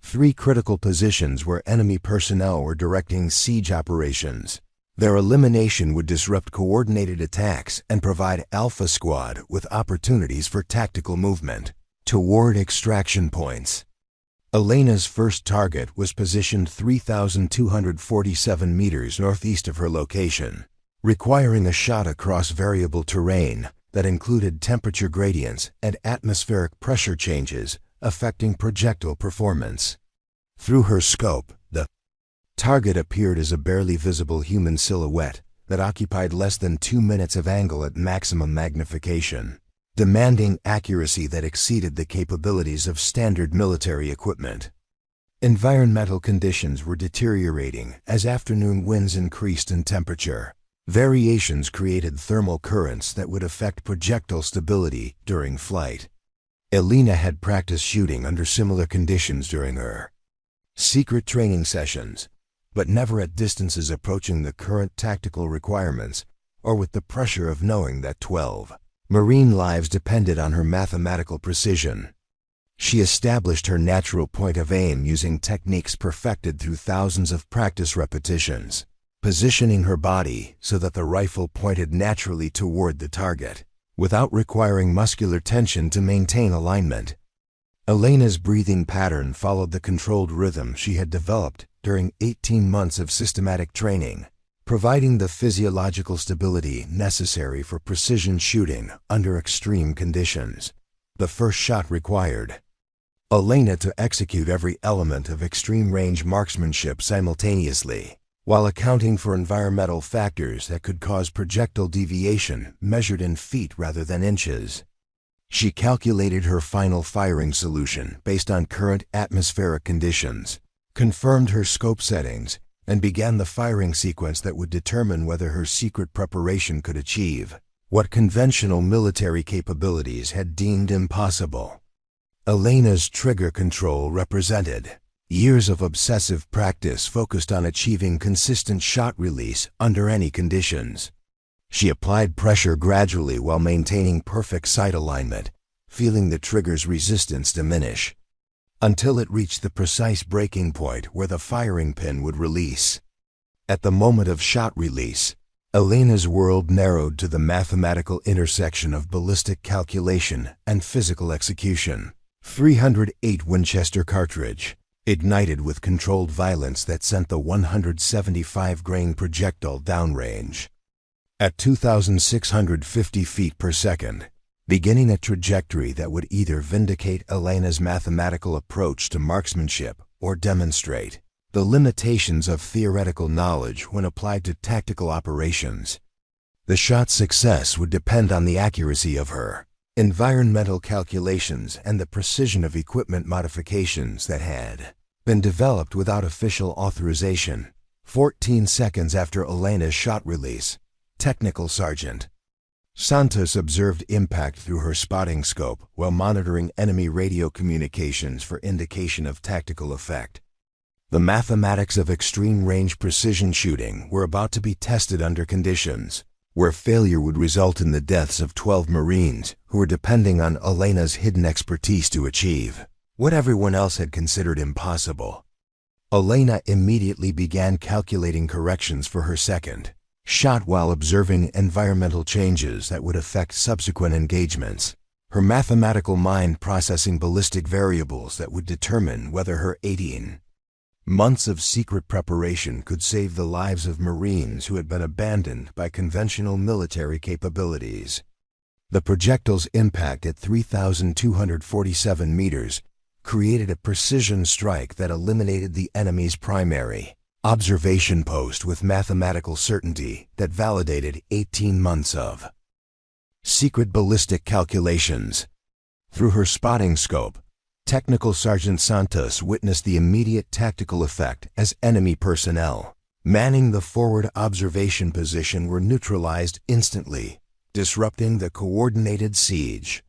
3 critical positions where enemy personnel were directing siege operations. Their elimination would disrupt coordinated attacks and provide Alpha Squad with opportunities for tactical movement toward extraction points. Elena's first target was positioned 3,247 meters northeast of her location, requiring a shot across variable terrain that included temperature gradients and atmospheric pressure changes affecting projectile performance. Through her scope, the target appeared as a barely visible human silhouette that occupied less than 2 minutes of angle at maximum magnification, demanding accuracy that exceeded the capabilities of standard military equipment. Environmental conditions were deteriorating as afternoon winds increased in temperature. Variations created thermal currents that would affect projectile stability during flight. Elena had practiced shooting under similar conditions during her secret training sessions, but never at distances approaching the current tactical requirements or with the pressure of knowing that 12 Marine lives depended on her mathematical precision. She established her natural point of aim using techniques perfected through thousands of practice repetitions, positioning her body so that the rifle pointed naturally toward the target, without requiring muscular tension to maintain alignment. Elena's breathing pattern followed the controlled rhythm she had developed during 18 months of systematic training, providing the physiological stability necessary for precision shooting under extreme conditions. The first shot required Elena to execute every element of extreme-range marksmanship simultaneously, while accounting for environmental factors that could cause projectile deviation measured in feet rather than inches. She calculated her final firing solution based on current atmospheric conditions, confirmed her scope settings, and began the firing sequence that would determine whether her secret preparation could achieve what conventional military capabilities had deemed impossible. Elena's trigger control represented years of obsessive practice focused on achieving consistent shot release under any conditions. She applied pressure gradually while maintaining perfect sight alignment, feeling the trigger's resistance diminish, until it reached the precise breaking point where the firing pin would release. At the moment of shot release, Elena's world narrowed to the mathematical intersection of ballistic calculation and physical execution. 308 Winchester cartridge, ignited with controlled violence that sent the 175-grain projectile downrange at 2,650 feet per second, beginning a trajectory that would either vindicate Elena's mathematical approach to marksmanship or demonstrate the limitations of theoretical knowledge when applied to tactical operations. The shot's success would depend on the accuracy of her environmental calculations and the precision of equipment modifications that had been developed without official authorization. 14 seconds after Elena's shot release, Technical Sergeant Santos observed impact through her spotting scope while monitoring enemy radio communications for indication of tactical effect. The mathematics of extreme-range precision shooting were about to be tested under conditions where failure would result in the deaths of 12 Marines who were depending on Elena's hidden expertise to achieve what everyone else had considered impossible. Elena immediately began calculating corrections for her second shot while observing environmental changes that would affect subsequent engagements, her mathematical mind processing ballistic variables that would determine whether her 18 months of secret preparation could save the lives of Marines who had been abandoned by conventional military capabilities. The projectile's impact at 3,247 meters created a precision strike that eliminated the enemy's primary observation post with mathematical certainty that validated 18 months of secret ballistic calculations. Through her spotting scope, Technical Sergeant Santos witnessed the immediate tactical effect as enemy personnel manning the forward observation position were neutralized instantly, disrupting the coordinated siege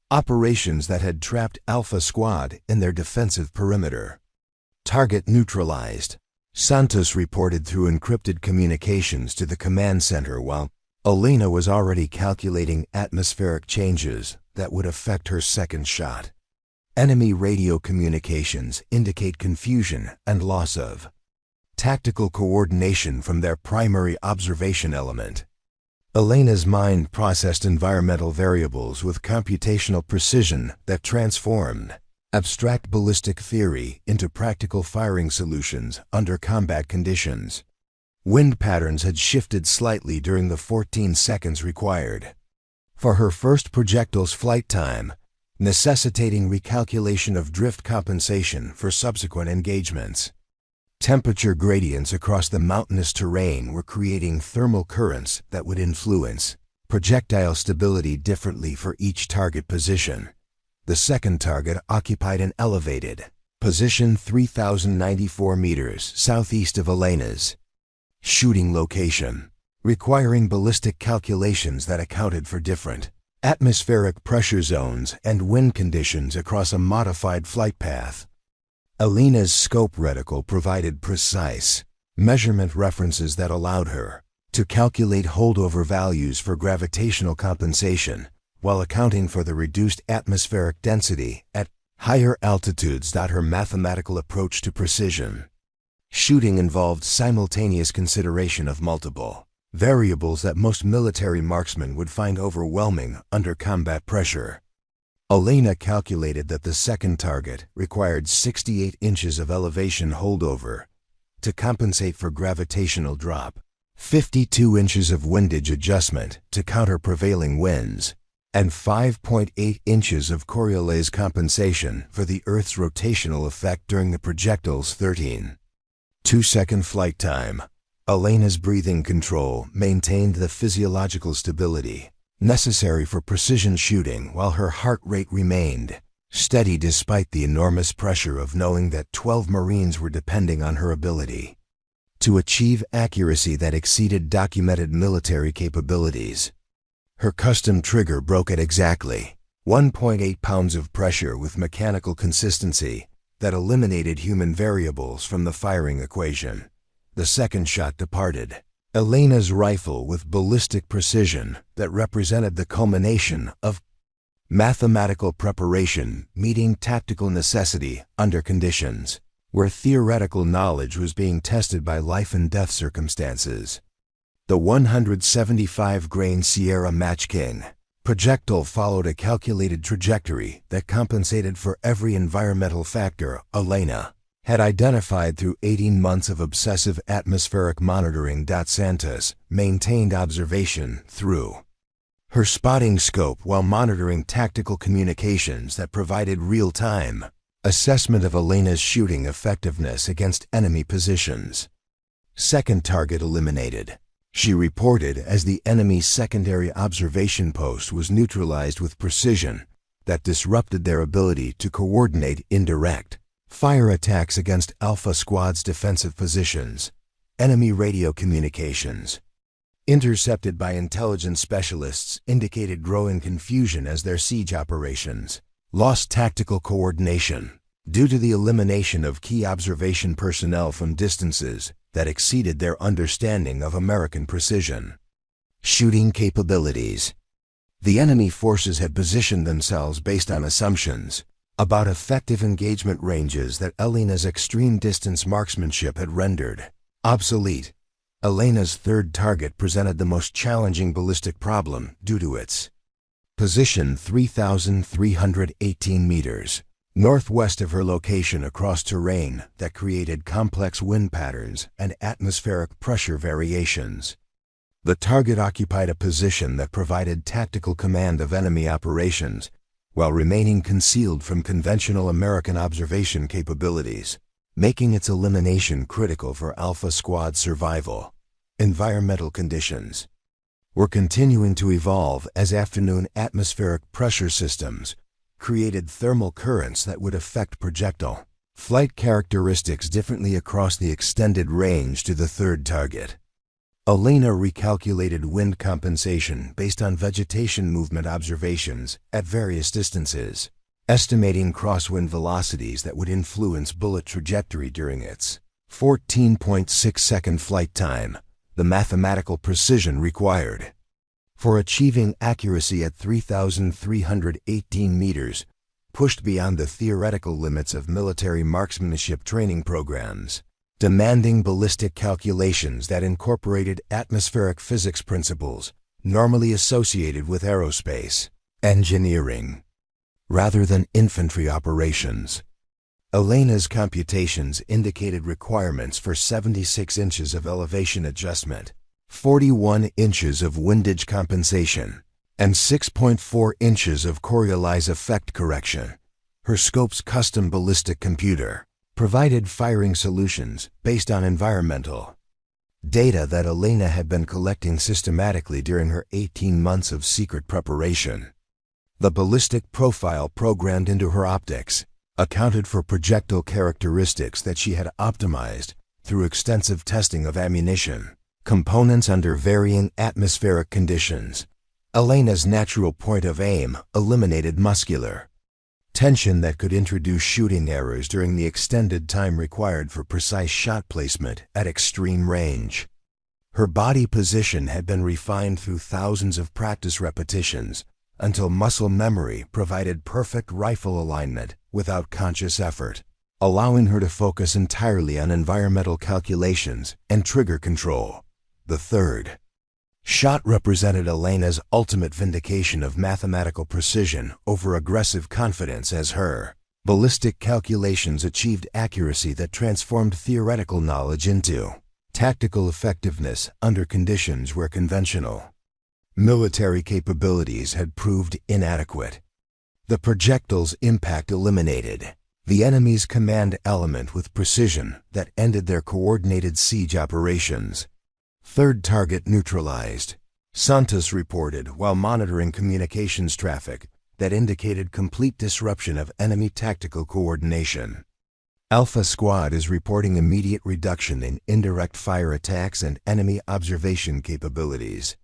operations that had trapped Alpha Squad in their defensive perimeter. Target neutralized, Santos reported through encrypted communications to the command center while Elena was already calculating atmospheric changes that would affect her second shot. Enemy radio communications indicate confusion and loss of tactical coordination from their primary observation element. Elena's mind processed environmental variables with computational precision that transformed abstract ballistic theory into practical firing solutions under combat conditions. Wind patterns had shifted slightly during the 14 seconds required for her first projectile's flight time, necessitating recalculation of drift compensation for subsequent engagements. Temperature gradients across the mountainous terrain were creating thermal currents that would influence projectile stability differently for each target position. The second target occupied an elevated position 3,094 meters southeast of Elena's shooting location, requiring ballistic calculations that accounted for different atmospheric pressure zones and wind conditions across a modified flight path. Elena's scope reticle provided precise measurement references that allowed her to calculate holdover values for gravitational compensation while accounting for the reduced atmospheric density at higher altitudes. Her mathematical approach to precision shooting involved simultaneous consideration of multiple variables that most military marksmen would find overwhelming under combat pressure. Elena calculated that the second target required 68 inches of elevation holdover to compensate for gravitational drop, 52 inches of windage adjustment to counter prevailing winds, and 5.8 inches of Coriolis compensation for the Earth's rotational effect during the projectile's 13.2-second flight time. Elena's breathing control maintained the physiological stability necessary for precision shooting while her heart rate remained steady despite the enormous pressure of knowing that 12 Marines were depending on her ability to achieve accuracy that exceeded documented military capabilities. Her custom trigger broke at exactly 1.8 pounds of pressure with mechanical consistency that eliminated human variables from the firing equation. The second shot departed Elena's rifle with ballistic precision that represented the culmination of mathematical preparation meeting tactical necessity under conditions where theoretical knowledge was being tested by life and death circumstances. The 175-grain Sierra Match King projectile followed a calculated trajectory that compensated for every environmental factor Elena had identified through 18 months of obsessive atmospheric monitoring. Santos maintained observation through her spotting scope while monitoring tactical communications that provided real-time assessment of Elena's shooting effectiveness against enemy positions. Second target eliminated, she reported as the enemy's secondary observation post was neutralized with precision that disrupted their ability to coordinate indirect fire attacks against Alpha Squad's defensive positions. Enemy radio communications, intercepted by intelligence specialists, indicated growing confusion as their siege operations lost tactical coordination due to the elimination of key observation personnel from distances that exceeded their understanding of American precision shooting capabilities. The enemy forces had positioned themselves based on assumptions about effective engagement ranges that Elena's extreme distance marksmanship had rendered obsolete. Elena's third target presented the most challenging ballistic problem due to its position 3,318 meters northwest of her location across terrain that created complex wind patterns and atmospheric pressure variations. The target occupied a position that provided tactical command of enemy operations while remaining concealed from conventional American observation capabilities, making its elimination critical for Alpha Squad survival. Environmental conditions were continuing to evolve as afternoon atmospheric pressure systems created thermal currents that would affect projectile flight characteristics differently across the extended range to the third target. Elena recalculated wind compensation based on vegetation movement observations at various distances, estimating crosswind velocities that would influence bullet trajectory during its 14.6-second flight time, the mathematical precision required for achieving accuracy at 3,318 meters, pushed beyond the theoretical limits of military marksmanship training programs, demanding ballistic calculations that incorporated atmospheric physics principles normally associated with aerospace engineering, rather than infantry operations. Elena's computations indicated requirements for 76 inches of elevation adjustment, 41 inches of windage compensation, and 6.4 inches of Coriolis effect correction. Her scope's custom ballistic computer provided firing solutions based on environmental data that Elena had been collecting systematically during her 18 months of secret preparation. The ballistic profile programmed into her optics accounted for projectile characteristics that she had optimized through extensive testing of ammunition components under varying atmospheric conditions. Elena's natural point of aim eliminated muscular tension that could introduce shooting errors during the extended time required for precise shot placement at extreme range. Her body position had been refined through thousands of practice repetitions until muscle memory provided perfect rifle alignment without conscious effort, allowing her to focus entirely on environmental calculations and trigger control. The third shot represented Elena's ultimate vindication of mathematical precision over aggressive confidence as her ballistic calculations achieved accuracy that transformed theoretical knowledge into tactical effectiveness under conditions where conventional military capabilities had proved inadequate. The projectile's impact eliminated the enemy's command element with precision that ended their coordinated siege operations. Third target neutralized, Santos reported while monitoring communications traffic that indicated complete disruption of enemy tactical coordination. Alpha Squad is reporting immediate reduction in indirect fire attacks and enemy observation capabilities.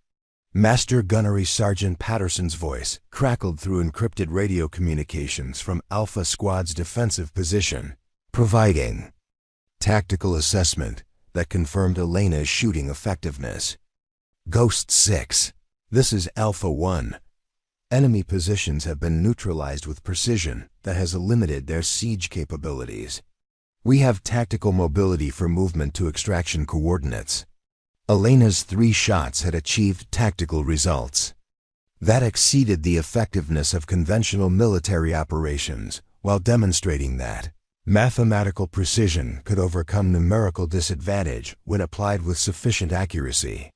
Master Gunnery Sergeant Patterson's voice crackled through encrypted radio communications from Alpha Squad's defensive position, providing tactical assessment that confirmed Elena's shooting effectiveness. Ghost 6. This is Alpha 1. Enemy positions have been neutralized with precision that has limited their siege capabilities. We have tactical mobility for movement to extraction coordinates. Elena's 3 shots had achieved tactical results that exceeded the effectiveness of conventional military operations while demonstrating that mathematical precision could overcome numerical disadvantage when applied with sufficient accuracy.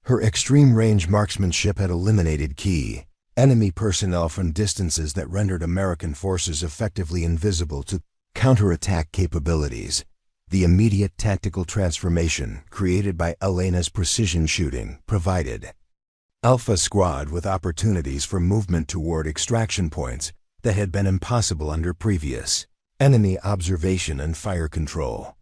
Her extreme-range marksmanship had eliminated key enemy personnel from distances that rendered American forces effectively invisible to counterattack capabilities. The immediate tactical transformation created by Elena's precision shooting provided Alpha Squad with opportunities for movement toward extraction points that had been impossible under previous enemy observation and fire control.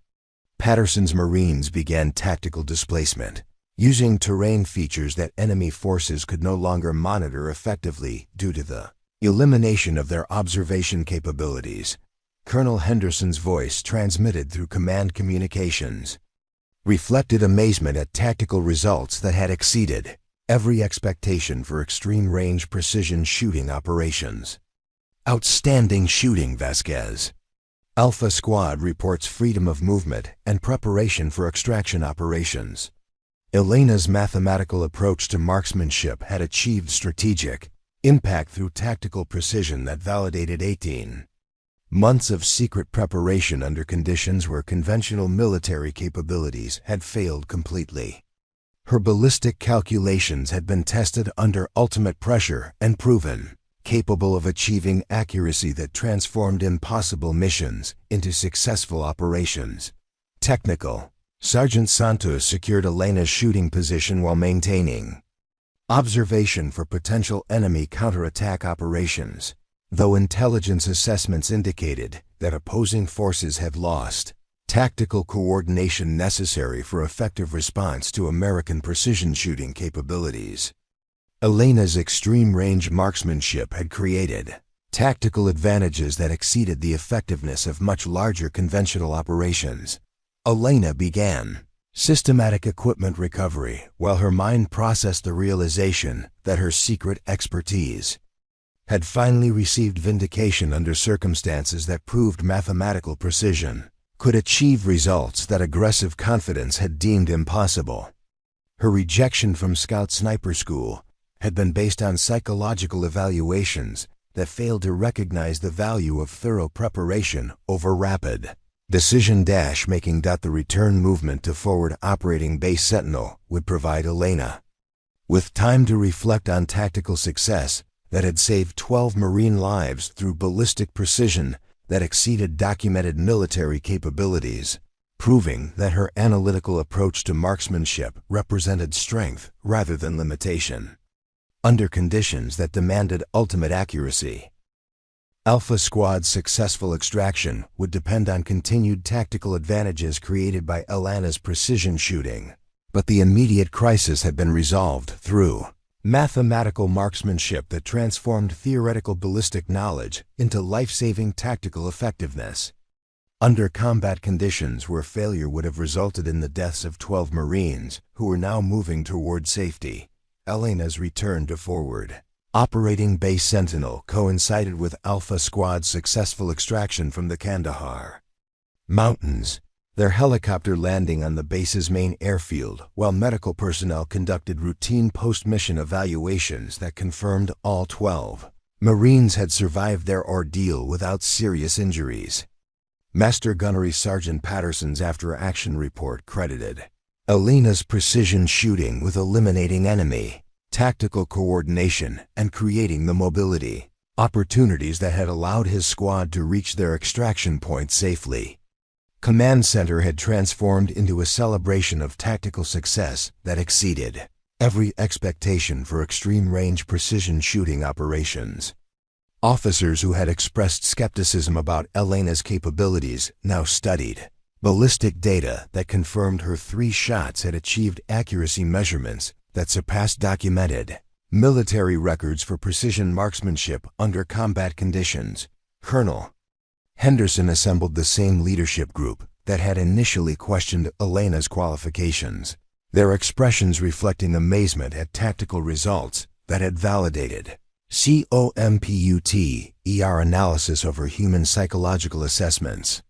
Patterson's Marines began tactical displacement, using terrain features that enemy forces could no longer monitor effectively due to the elimination of their observation capabilities. Colonel Henderson's voice, transmitted through command communications, reflected amazement at tactical results that had exceeded every expectation for extreme-range precision shooting operations. Outstanding shooting, Vasquez. Alpha Squad reports freedom of movement and preparation for extraction operations. Elena's mathematical approach to marksmanship had achieved strategic impact through tactical precision that validated 18 months of secret preparation under conditions where conventional military capabilities had failed completely. Her ballistic calculations had been tested under ultimate pressure and proven capable of achieving accuracy that transformed impossible missions into successful operations. Technical. Sergeant Santos secured Elena's shooting position while maintaining observation for potential enemy counterattack operations, though intelligence assessments indicated that opposing forces had lost tactical coordination necessary for effective response to American precision shooting capabilities. Elena's extreme-range marksmanship had created tactical advantages that exceeded the effectiveness of much larger conventional operations. Elena began systematic equipment recovery while her mind processed the realization that her secret expertise had finally received vindication under circumstances that proved mathematical precision could achieve results that aggressive confidence had deemed impossible. Her rejection from Scout Sniper School had been based on psychological evaluations that failed to recognize the value of thorough preparation over rapid decision-making. The return movement to Forward Operating Base Sentinel would provide Elena with time to reflect on tactical success that had saved 12 Marine lives through ballistic precision that exceeded documented military capabilities, proving that her analytical approach to marksmanship represented strength rather than limitation. Under conditions that demanded ultimate accuracy, Alpha Squad's successful extraction would depend on continued tactical advantages created by Elena's precision shooting, but the immediate crisis had been resolved through mathematical marksmanship that transformed theoretical ballistic knowledge into life-saving tactical effectiveness. Under combat conditions where failure would have resulted in the deaths of 12 Marines who were now moving toward safety, Elena's return to Forward Operating Base Sentinel coincided with Alpha Squad's successful extraction from the Kandahar Mountains, their helicopter landing on the base's main airfield while medical personnel conducted routine post-mission evaluations that confirmed all 12 Marines had survived their ordeal without serious injuries. Master Gunnery Sergeant Patterson's after-action report credited Elena's precision shooting with eliminating enemy tactical coordination and creating the mobility opportunities that had allowed his squad to reach their extraction point safely. Command Center had transformed into a celebration of tactical success that exceeded every expectation for extreme-range precision shooting operations. Officers who had expressed skepticism about Elena's capabilities now studied ballistic data that confirmed her 3 shots had achieved accuracy measurements that surpassed documented military records for precision marksmanship under combat conditions. Colonel Henderson assembled the same leadership group that had initially questioned Elena's qualifications, their expressions reflecting amazement at tactical results that had validated COMPUTER analysis over human psychological assessments.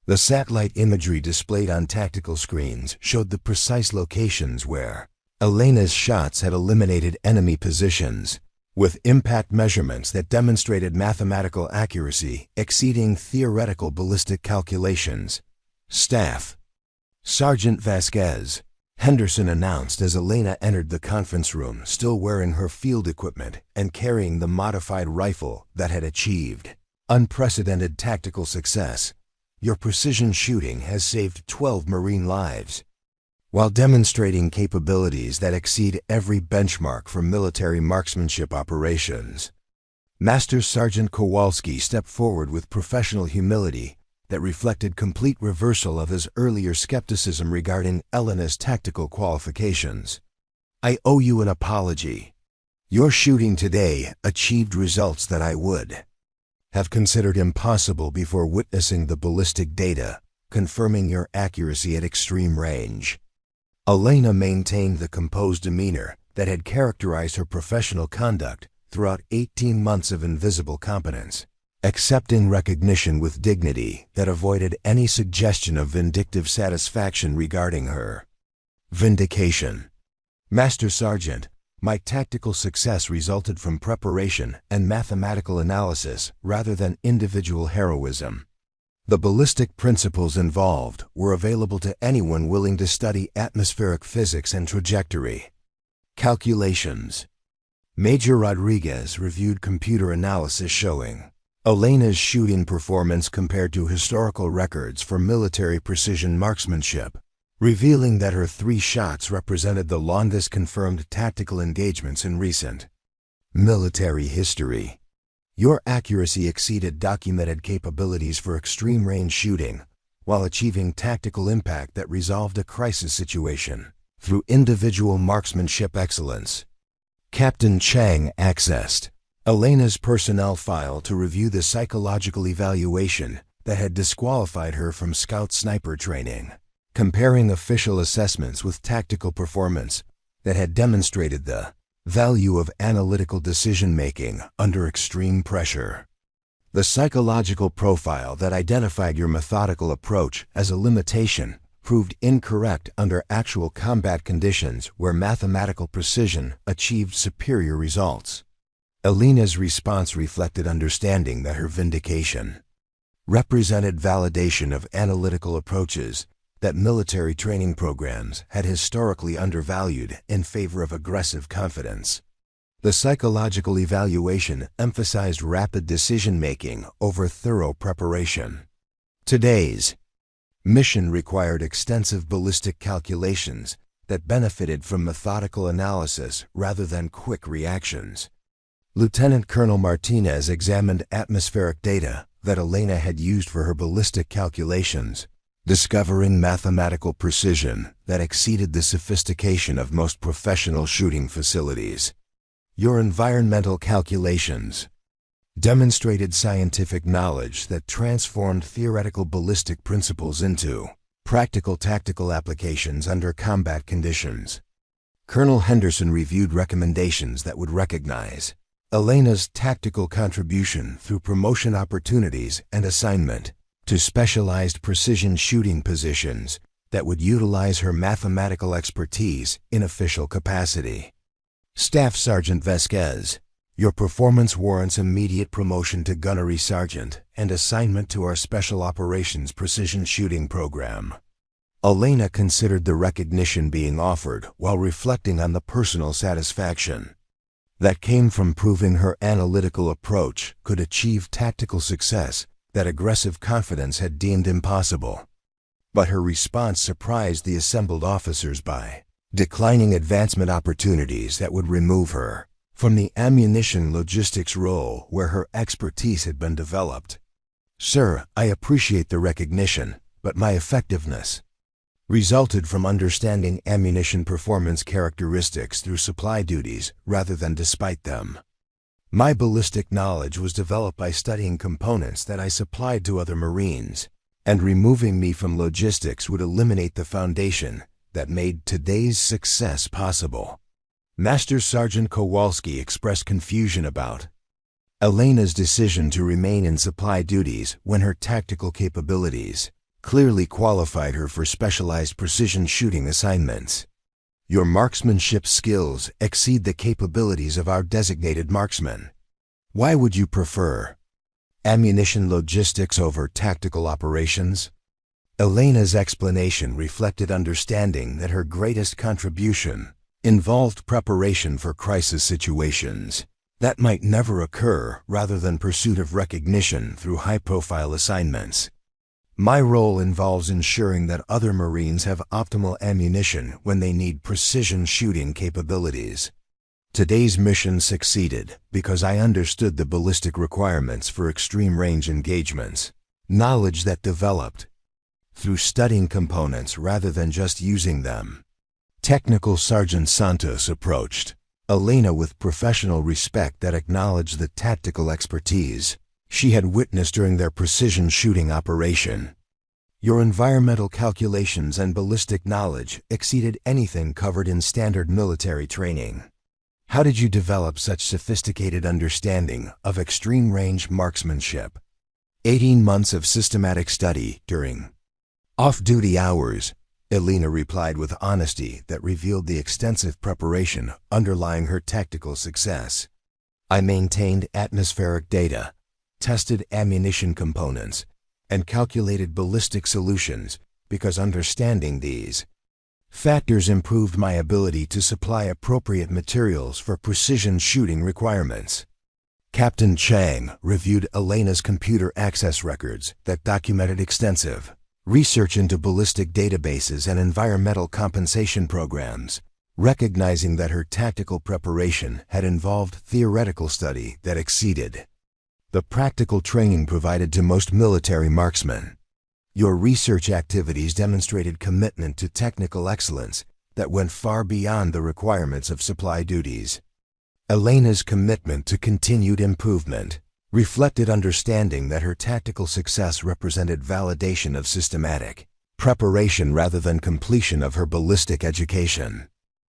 The satellite imagery displayed on tactical screens showed the precise locations where Elena's shots had eliminated enemy positions, with impact measurements that demonstrated mathematical accuracy exceeding theoretical ballistic calculations. Staff Sergeant Vasquez, Henderson announced as Elena entered the conference room still wearing her field equipment and carrying the modified rifle that had achieved unprecedented tactical success. Your precision shooting has saved 12 Marine lives, while demonstrating capabilities that exceed every benchmark for military marksmanship operations. Master Sergeant Kowalski stepped forward with professional humility that reflected complete reversal of his earlier skepticism regarding Elena's tactical qualifications. I owe you an apology. Your shooting today achieved results that I would have considered impossible before witnessing the ballistic data, confirming your accuracy at extreme range. Elena maintained the composed demeanor that had characterized her professional conduct throughout 18 months of invisible competence, accepting recognition with dignity that avoided any suggestion of vindictive satisfaction regarding her vindication. Master Sergeant, my tactical success resulted from preparation and mathematical analysis rather than individual heroism. The ballistic principles involved were available to anyone willing to study atmospheric physics and trajectory calculations. Major Rodriguez reviewed computer analysis showing Elena's shooting performance compared to historical records for military precision marksmanship, revealing that her 3 shots represented the longest confirmed tactical engagements in recent military history. Your accuracy exceeded documented capabilities for extreme-range shooting, while achieving tactical impact that resolved a crisis situation through individual marksmanship excellence. Captain Chang accessed Elena's personnel file to review the psychological evaluation that had disqualified her from scout sniper training, comparing official assessments with tactical performance that had demonstrated the value of analytical decision-making under extreme pressure. The psychological profile that identified your methodical approach as a limitation proved incorrect under actual combat conditions where mathematical precision achieved superior results. Elena's response reflected understanding that her vindication represented validation of analytical approaches that military training programs had historically undervalued in favor of aggressive confidence. The psychological evaluation emphasized rapid decision-making over thorough preparation. Today's mission required extensive ballistic calculations that benefited from methodical analysis rather than quick reactions. Lieutenant Colonel Martinez examined atmospheric data that Elena had used for her ballistic calculations, discovering mathematical precision that exceeded the sophistication of most professional shooting facilities. Your environmental calculations demonstrated scientific knowledge that transformed theoretical ballistic principles into practical tactical applications under combat conditions. Colonel Henderson reviewed recommendations that would recognize Elena's tactical contribution through promotion opportunities and assignment to specialized precision shooting positions that would utilize her mathematical expertise in official capacity. Staff Sergeant Vasquez, your performance warrants immediate promotion to gunnery sergeant and assignment to our Special Operations Precision Shooting Program. Elena considered the recognition being offered while reflecting on the personal satisfaction that came from proving her analytical approach could achieve tactical success that aggressive confidence had deemed impossible. But her response surprised the assembled officers by declining advancement opportunities that would remove her from the ammunition logistics role where her expertise had been developed. Sir, I appreciate the recognition, but my effectiveness resulted from understanding ammunition performance characteristics through supply duties rather than despite them. My ballistic knowledge was developed by studying components that I supplied to other Marines, and removing me from logistics would eliminate the foundation that made today's success possible. Master Sergeant Kowalski expressed confusion about Elena's decision to remain in supply duties when her tactical capabilities clearly qualified her for specialized precision shooting assignments. Your marksmanship skills exceed the capabilities of our designated marksmen. Why would you prefer ammunition logistics over tactical operations? Elena's explanation reflected understanding that her greatest contribution involved preparation for crisis situations that might never occur rather than pursuit of recognition through high-profile assignments. My role involves ensuring that other Marines have optimal ammunition when they need precision shooting capabilities. Today's mission succeeded because I understood the ballistic requirements for extreme-range engagements, knowledge that developed through studying components rather than just using them. Technical Sergeant Santos approached Elena with professional respect that acknowledged the tactical expertise she had witnessed during their precision shooting operation. Your environmental calculations and ballistic knowledge exceeded anything covered in standard military training. How did you develop such sophisticated understanding of extreme-range marksmanship? 18 months of systematic study during off-duty hours, Elena replied with honesty that revealed the extensive preparation underlying her tactical success. I maintained atmospheric data, tested ammunition components, and calculated ballistic solutions because understanding these Factors improved my ability to supply appropriate materials for precision shooting requirements. Captain Chang reviewed Elena's computer access records that documented extensive research into ballistic databases and environmental compensation programs, recognizing that her tactical preparation had involved theoretical study that exceeded the practical training provided to most military marksmen. Your research activities demonstrated commitment to technical excellence that went far beyond the requirements of supply duties. Elena's commitment to continued improvement reflected understanding that her tactical success represented validation of systematic preparation rather than completion of her ballistic education.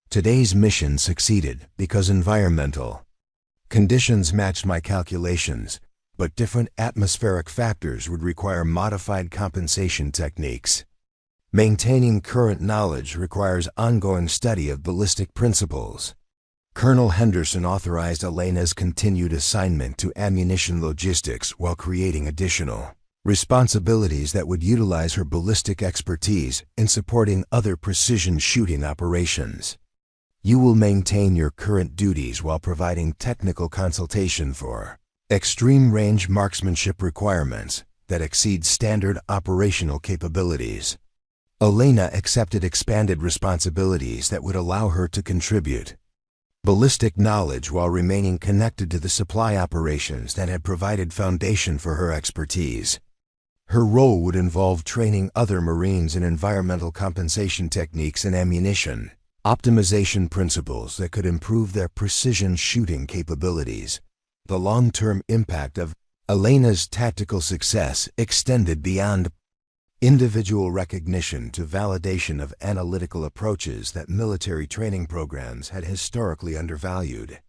Today's mission succeeded because environmental conditions matched my calculations, but different atmospheric factors would require modified compensation techniques. Maintaining current knowledge requires ongoing study of ballistic principles. Colonel Henderson authorized Elena's continued assignment to ammunition logistics while creating additional responsibilities that would utilize her ballistic expertise in supporting other precision shooting operations. You will maintain your current duties while providing technical consultation for extreme range marksmanship requirements that exceed standard operational capabilities. Elena accepted expanded responsibilities that would allow her to contribute ballistic knowledge while remaining connected to the supply operations that had provided foundation for her expertise. Her role would involve training other Marines in environmental compensation techniques and ammunition optimization principles that could improve their precision shooting capabilities. The long-term impact of Elena's tactical success extended beyond individual recognition to validation of analytical approaches that military training programs had historically undervalued.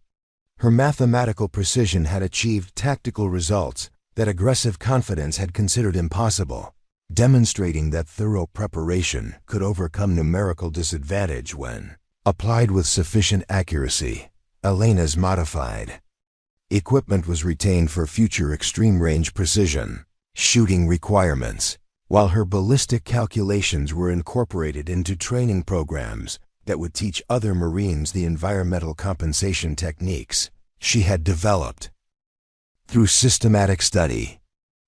Her mathematical precision had achieved tactical results that aggressive confidence had considered impossible, demonstrating that thorough preparation could overcome numerical disadvantage when applied with sufficient accuracy. Elena's modified equipment was retained for future extreme-range precision shooting requirements, while her ballistic calculations were incorporated into training programs that would teach other Marines the environmental compensation techniques she had developed. Through systematic study,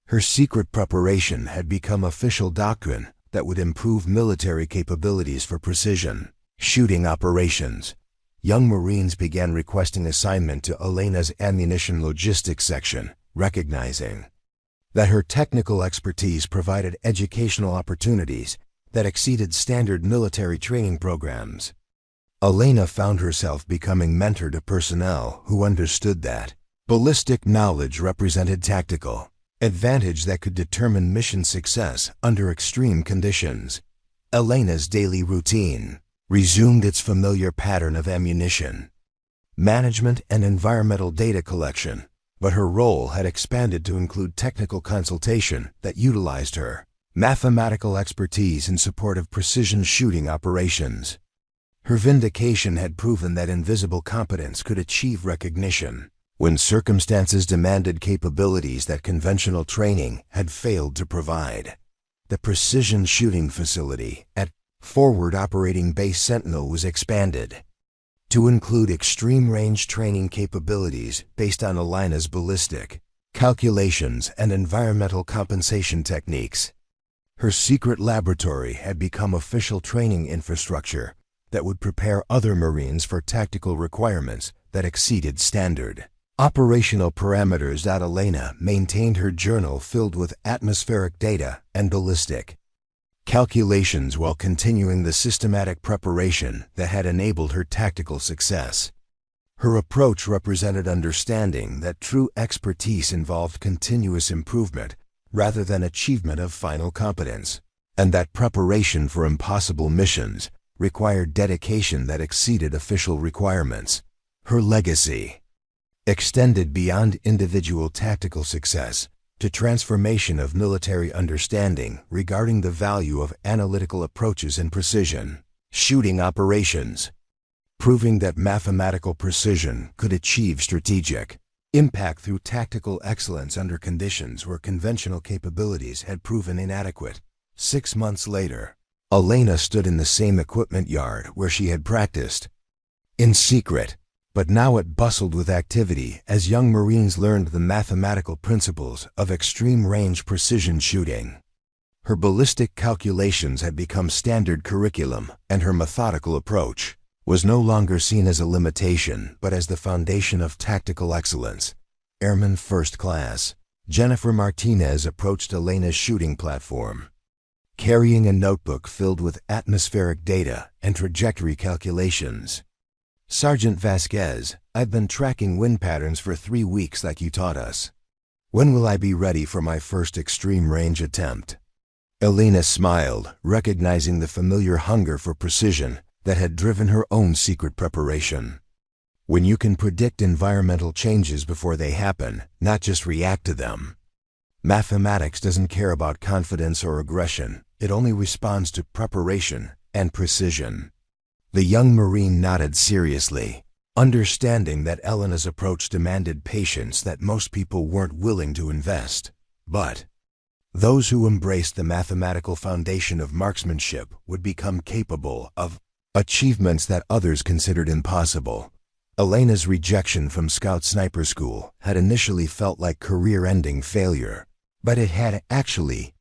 her secret preparation had become official doctrine that would improve military capabilities for precision shooting operations. Young Marines began requesting assignment to Elena's ammunition logistics section, recognizing that her technical expertise provided educational opportunities that exceeded standard military training programs. Elena found herself becoming mentor to personnel who understood that ballistic knowledge represented tactical advantage that could determine mission success under extreme conditions. Elena's daily routine resumed its familiar pattern of ammunition management and environmental data collection, but her role had expanded to include technical consultation that utilized her mathematical expertise in support of precision shooting operations. Her vindication had proven that invisible competence could achieve recognition when circumstances demanded capabilities that conventional training had failed to provide. The precision shooting facility at Forward Operating Base Sentinel was expanded to include extreme-range training capabilities based on Elena's ballistic calculations and environmental compensation techniques. Her secret laboratory had become official training infrastructure that would prepare other Marines for tactical requirements that exceeded standard operational parameters. Elena maintained her journal filled with atmospheric data and ballistic calculations while continuing the systematic preparation that had enabled her tactical success. Her approach represented understanding that true expertise involved continuous improvement rather than achievement of final competence, and that preparation for impossible missions required dedication that exceeded official requirements. Her legacy extended beyond individual tactical success to transformation of military understanding regarding the value of analytical approaches in precision shooting operations, proving that mathematical precision could achieve strategic impact through tactical excellence under conditions where conventional capabilities had proven inadequate. 6 months later, Elena stood in the same equipment yard where she had practiced, in secret, but now it bustled with activity as young Marines learned the mathematical principles of extreme-range precision shooting. Her ballistic calculations had become standard curriculum, and her methodical approach was no longer seen as a limitation but as the foundation of tactical excellence. Airman First Class Jennifer Martinez approached Elena's shooting platform, carrying a notebook filled with atmospheric data and trajectory calculations. "Sergeant Vasquez, I've been tracking wind patterns for 3 weeks like you taught us. When will I be ready for my first extreme range attempt?" Elena smiled, recognizing the familiar hunger for precision that had driven her own secret preparation. When you can predict environmental changes before they happen, not just react to them. Mathematics doesn't care about confidence or aggression, it only responds to preparation and precision. The young Marine nodded seriously, understanding that Elena's approach demanded patience that most people weren't willing to invest. But those who embraced the mathematical foundation of marksmanship would become capable of achievements that others considered impossible. Elena's rejection from Scout Sniper School had initially felt like career-ending failure, but it had actually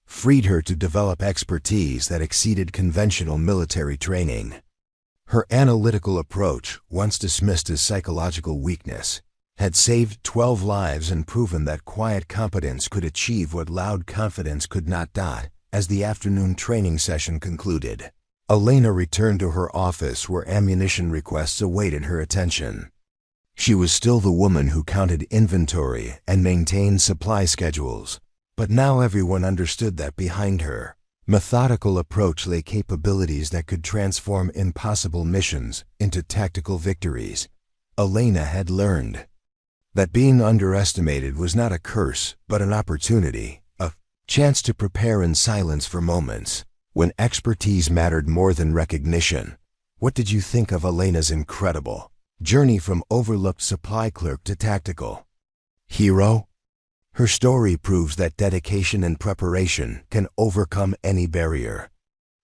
freed her to develop expertise that exceeded conventional military training. Her analytical approach, once dismissed as psychological weakness, had saved 12 lives and proven that quiet competence could achieve what loud confidence could not. As the afternoon training session concluded, Elena returned to her office where ammunition requests awaited her attention. She was still the woman who counted inventory and maintained supply schedules, but now everyone understood that behind her methodical approach lay capabilities that could transform impossible missions into tactical victories. Elena had learned that being underestimated was not a curse, but an opportunity, a chance to prepare in silence for moments when expertise mattered more than recognition. What did you think of Elena's incredible journey from overlooked supply clerk to tactical hero? Her story proves that dedication and preparation can overcome any barrier.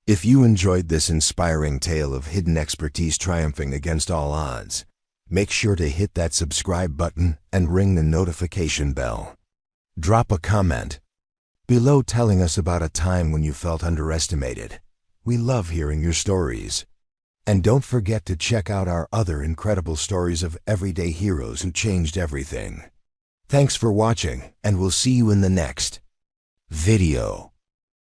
If you enjoyed this inspiring tale of hidden expertise triumphing against all odds, make sure to hit that subscribe button and ring the notification bell. Drop a comment below telling us about a time when you felt underestimated. We love hearing your stories. And don't forget to check out our other incredible stories of everyday heroes who changed everything. Thanks for watching, and we'll see you in the next video.